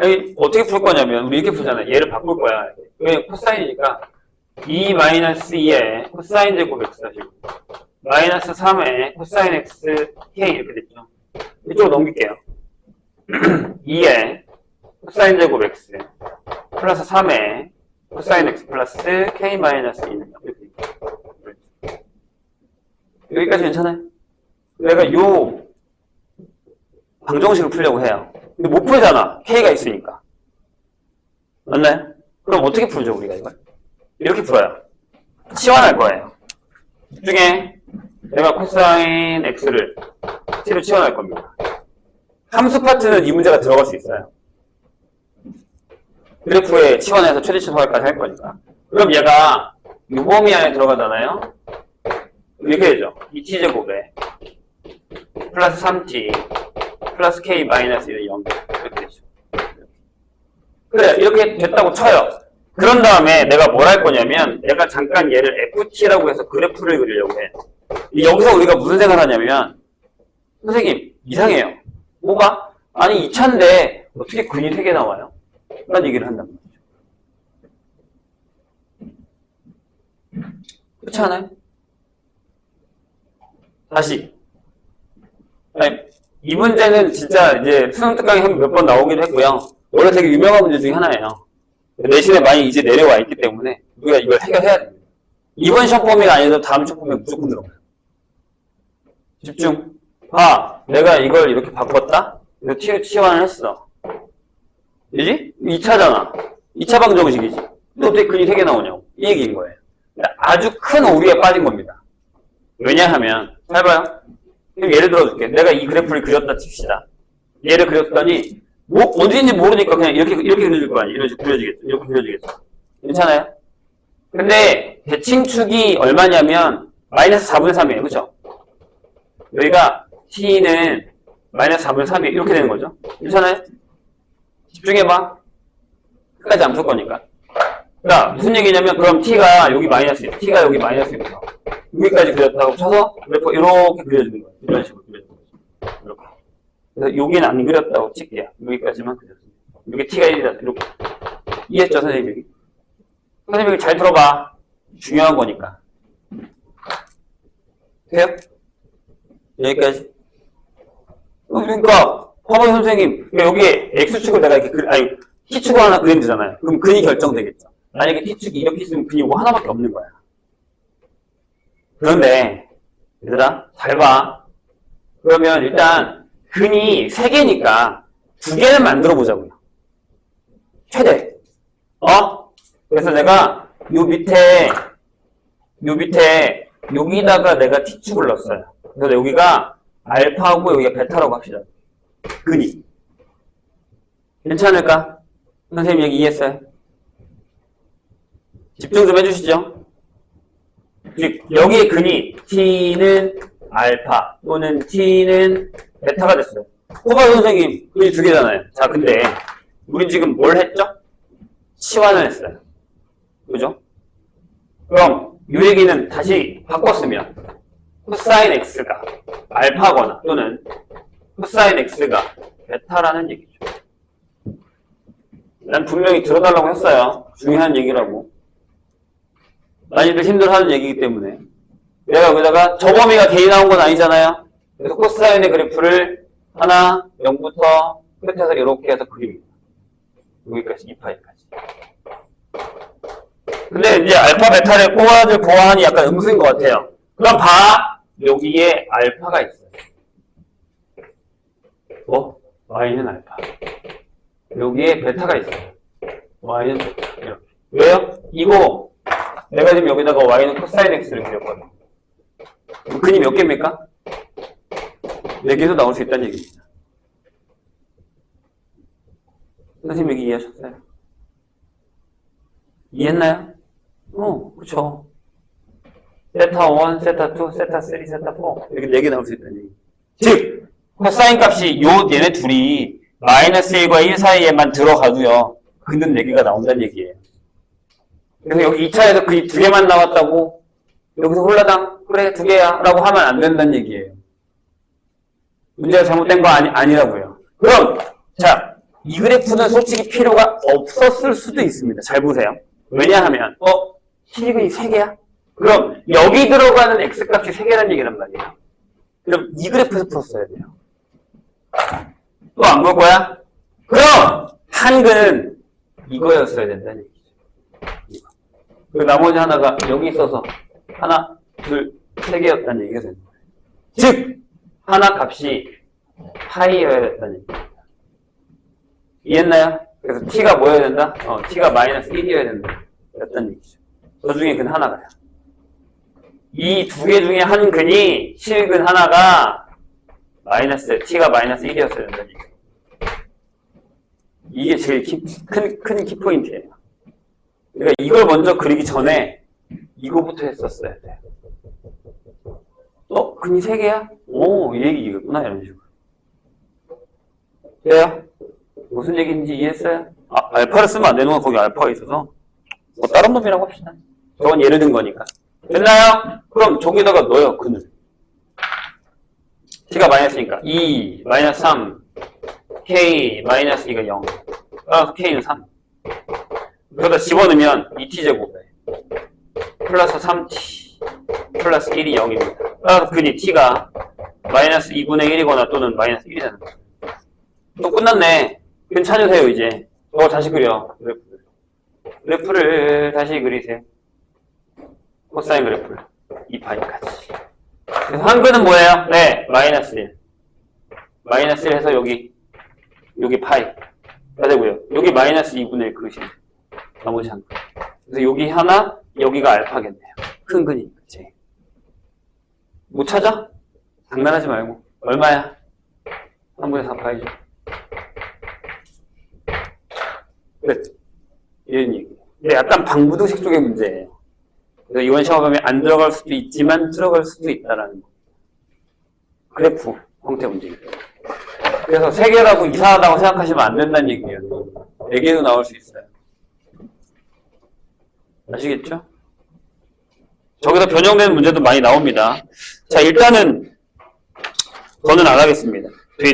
Speaker 1: 여기 어떻게 풀 거냐면, 우리 이렇게 풀잖아요. 얘를 바꿀 거야. 왜 코사인이니까, 2-2에 코사인 제곱 x 하시고, 마이너스 3에 코사인 x k 이렇게 됐죠. 이쪽으로 넘길게요. 2에 코사인 제곱 x 플러스 3에 코사인 x 플러스 k 마이너스 2는 이렇게 여기까지 괜찮아요? 내가 요 방정식을 풀려고 해요. 근데 못 풀잖아. k가 있으니까. 맞나요? 그럼 어떻게 풀죠, 우리가 이걸? 이렇게 풀어요. 치환할 거예요. 이 중에 내가 코사인 x를 t로 치환할 겁니다. 함수 파트는 이 문제가 들어갈 수 있어요. 그래프에 치환해서 최대치 소할까지 할 거니까. 그럼 얘가 이 범위 안에 들어가잖아요. 이렇게 되죠. 2t제곱에 플러스 3t 플러스 k 마이너스 0 이렇게 되죠. 그래, 이렇게 됐다고 쳐요. 그런 다음에 내가 뭘 할 거냐면 내가 잠깐 얘를 ft라고 해서 그래프를 그리려고 해. 여기서 우리가 무슨 생각을 하냐면 선생님 이상해요. 뭐가? 아니 2차인데 어떻게 근이 3개 나와요? 그런 얘기를 한단 말이죠. 그렇지 않아요? 다시. 아니, 이 문제는 진짜 이제 수능 특강에 몇 번 나오기도 했고요. 원래 되게 유명한 문제 중에 하나예요. 내신에 많이 이제 내려와 있기 때문에 우리가 이걸 해결해야 됩니다. 이번 시험 범위가 아니어도 다음 시험 범위가 무조건 들어가요. 집중. 내가 이걸 이렇게 바꿨다? 이거 t로 치환을 했어. 그지? 2차잖아. 2차 방정식이지. 근데 어떻게 근이 3개 나오냐고. 이 얘기인 거예요. 아주 큰 오류에 빠진 겁니다. 왜냐하면, 잘 봐요. 예를 들어줄게. 내가 이 그래프를 그렸다 칩시다. 얘를 그렸더니, 어디인지 모르니까 그냥 이렇게 그려질 거 아니에요. 이런 식으로 그려지겠죠. 이렇게 그려지겠죠. 괜찮아요? 근데 대칭축이 얼마냐면 마이너스 4분의 3이에요. 그죠? 여기가 t는 마이너스 4분의 3이에요. 이렇게 되는 거죠. 괜찮아요? 집중해봐. 끝까지 안 풀 거니까. 그러니까 무슨 얘기냐면 그럼 t가 여기 마이너스예요. t가 여기 마이너스입니다. 여기까지 그렸다고 쳐서 그래프 이렇게 그려주는 거예요. 이런 식으로 그려주는 거죠. 이렇게. 그래서 여기는 안 그렸다고 칠게요. 여기까지만 그렸습니다. 여기 t가 1이라서 이렇게. 이해했죠, 선생님이? 선생님이 잘 들어봐. 중요한 거니까. 돼요? 여기까지. 그러니까 화보 선생님, 그러니까 여기에 x축을 내가 이렇게 아니 t축을 하나 그리면 되잖아요. 그럼 근이 결정되겠죠. 만약에 t축이 이렇게 있으면 근이 이거 하나밖에 없는 거야. 그런데 얘들아 잘 봐. 그러면 일단 근이 3개니까 2개는 만들어 보자고요. 최대. 그래서 내가 요 밑에 여기다가 내가 t축을 넣었어요. 그래서 여기가 알파고 여기가 베타라고 합시다. 근이. 괜찮을까? 선생님 얘기 이해했어요? 집중 좀 해주시죠. 여기에 근이 t는 알파 또는 t는 베타가 됐어요. 호바 선생님 근이 2개잖아요. 자, 근데 우린 지금 뭘 했죠? 치환을 했어요. 그죠? 그럼 이 얘기는 다시 바꿨으면 코사인 x가 알파거나 또는 코사인 x가 베타라는 얘기죠. 난 분명히 들어달라고 했어요. 중요한 얘기라고. 많이들 힘들어하는 얘기이기 때문에. 내가 여기다가 저 범위가 개인 나온 건 아니잖아요. 그래서 코사인의 그래프를 하나, 0부터 끝에서 이렇게 해서 그립니다. 여기까지, 2파이까지. 근데 이제 알파, 베타를 보아하니 약간 음수인 것 같아요. 그럼 봐! 여기에 알파가 있어요. y는 알파. 여기에 베타가 있어요. y는 베타. 이렇게. 왜요? 이거 내가 지금 여기다가 y는 코사인 x를 그렸거든요. 근이 몇 개입니까? 4개에서 나올 수 있다는 얘기입니다. 선생님 얘기 이해하셨어요? 이해했나요? 그쵸. 세타 1, 세타 2, 세타 3, 세타 4 이렇게 4개 나올 수 있다는 얘기. 즉 코사인 값이 얘네 둘이 마이너스 1과 1 사이에만 들어가도요 근은 4개가 나온다는 얘기예요. 그래서 여기 2차에서 근이 2개만 나왔다고 여기서 홀라당 그래 2개야 라고 하면 안 된다는 얘기예요. 문제가 잘못된 거 아니라고요. 그럼 자, 이 그래프는 솔직히 필요가 없었을 수도 있습니다. 잘 보세요. 왜냐하면 실근이 3개야? 그럼 여기 들어가는 x값이 3개라는 얘기란 말이에요. 그럼 이 그래프에서 풀었어야 돼요. 또 안 볼 거야? 그럼 한근은 이거였어야 된다는 얘기죠. 이거. 그리고 나머지 하나가 여기 있어서 하나, 둘, 3개였다는 얘기가 되는 거예요. 즉 하나 값이 파이여야 됐다는 얘기입니다. 이해했나요? 그래서 t가 뭐여야 된다? t가 마이너스 1이어야 된다. 였다는 얘기죠. 그 중에 근 하나가요. 이 2개 중에 한 근이 실근 하나가 t가 마이너스 1이었어야 된다는 얘기죠. 이게 제일 큰 키포인트예요. 그러니까 이걸 먼저 그리기 전에 이거부터 했었어야 돼요. 근이 3개야? 이 얘기겠구나 이런 식으로. 돼요? 무슨 얘기인지 이해했어요? 알파를 쓰면 안 되는 건 거기 알파가 있어서 다른 놈이라고 합시다. 저건 예를 든 거니까. 됐나요? 그럼 저기다가 넣어요, 근을. t가 마이너스니까 2, 마이너스 3, k, 마이너스 2가 0. 따라서 k는 3. 그러다 집어넣으면 2t제곱에 플러스 3t 플러스 1이 0입니다. 따라서 근이 t가 마이너스 2분의 1이거나 또는 마이너스 1이 되는 거예요. 또 끝났네. 근 찾으세요, 이제. 저거 다시 그려. 그래프를 다시 그리세요. 코사인 그래프를. 2파이까지. 그래서 한 근은 뭐예요? 네, 마이너스 1. 마이너스 1 해서 여기 파이가 되고요. 여기 마이너스 2분의 1 그릇이에요. 나머지 한 근. 그래서 여기 하나, 여기가 알파겠네요. 큰 근이. 그치? 못 찾아? 장난하지 말고. 얼마야? 3분의 4파이죠. 끝. 이런 얘기. 근데 약간 방부등식 쪽의 문제예요. 그래서 이번 시험에 안 들어갈 수도 있지만 들어갈 수도 있다라는 거. 그래프 형태 문제입니다. 그래서 3개라고 이상하다고 생각하시면 안 된다는 얘기예요. 4개도 나올 수 있어요. 아시겠죠? 저기서 변형되는 문제도 많이 나옵니다. 자, 일단은 더는 안 하겠습니다.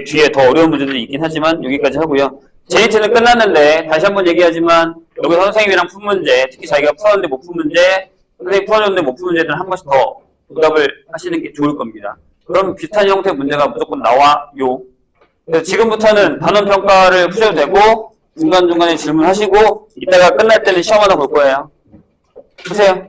Speaker 1: 뒤에 더 어려운 문제들이 있긴 하지만 여기까지 하고요. 제니트는 끝났는데 다시 한번 얘기하지만 여기서 선생님이랑 푼 문제, 특히 자기가 풀었는데 못 푼 문제, 선생님이 풀었는데 못 푼 문제들은 한 번씩 더 보답을 하시는 게 좋을 겁니다. 그럼 비슷한 형태의 문제가 무조건 나와요. 그래서 지금부터는 단원 평가를 푸셔도 되고 중간중간에 질문하시고 이따가 끝날 때는 시험 하나 볼 거예요. 푸세요.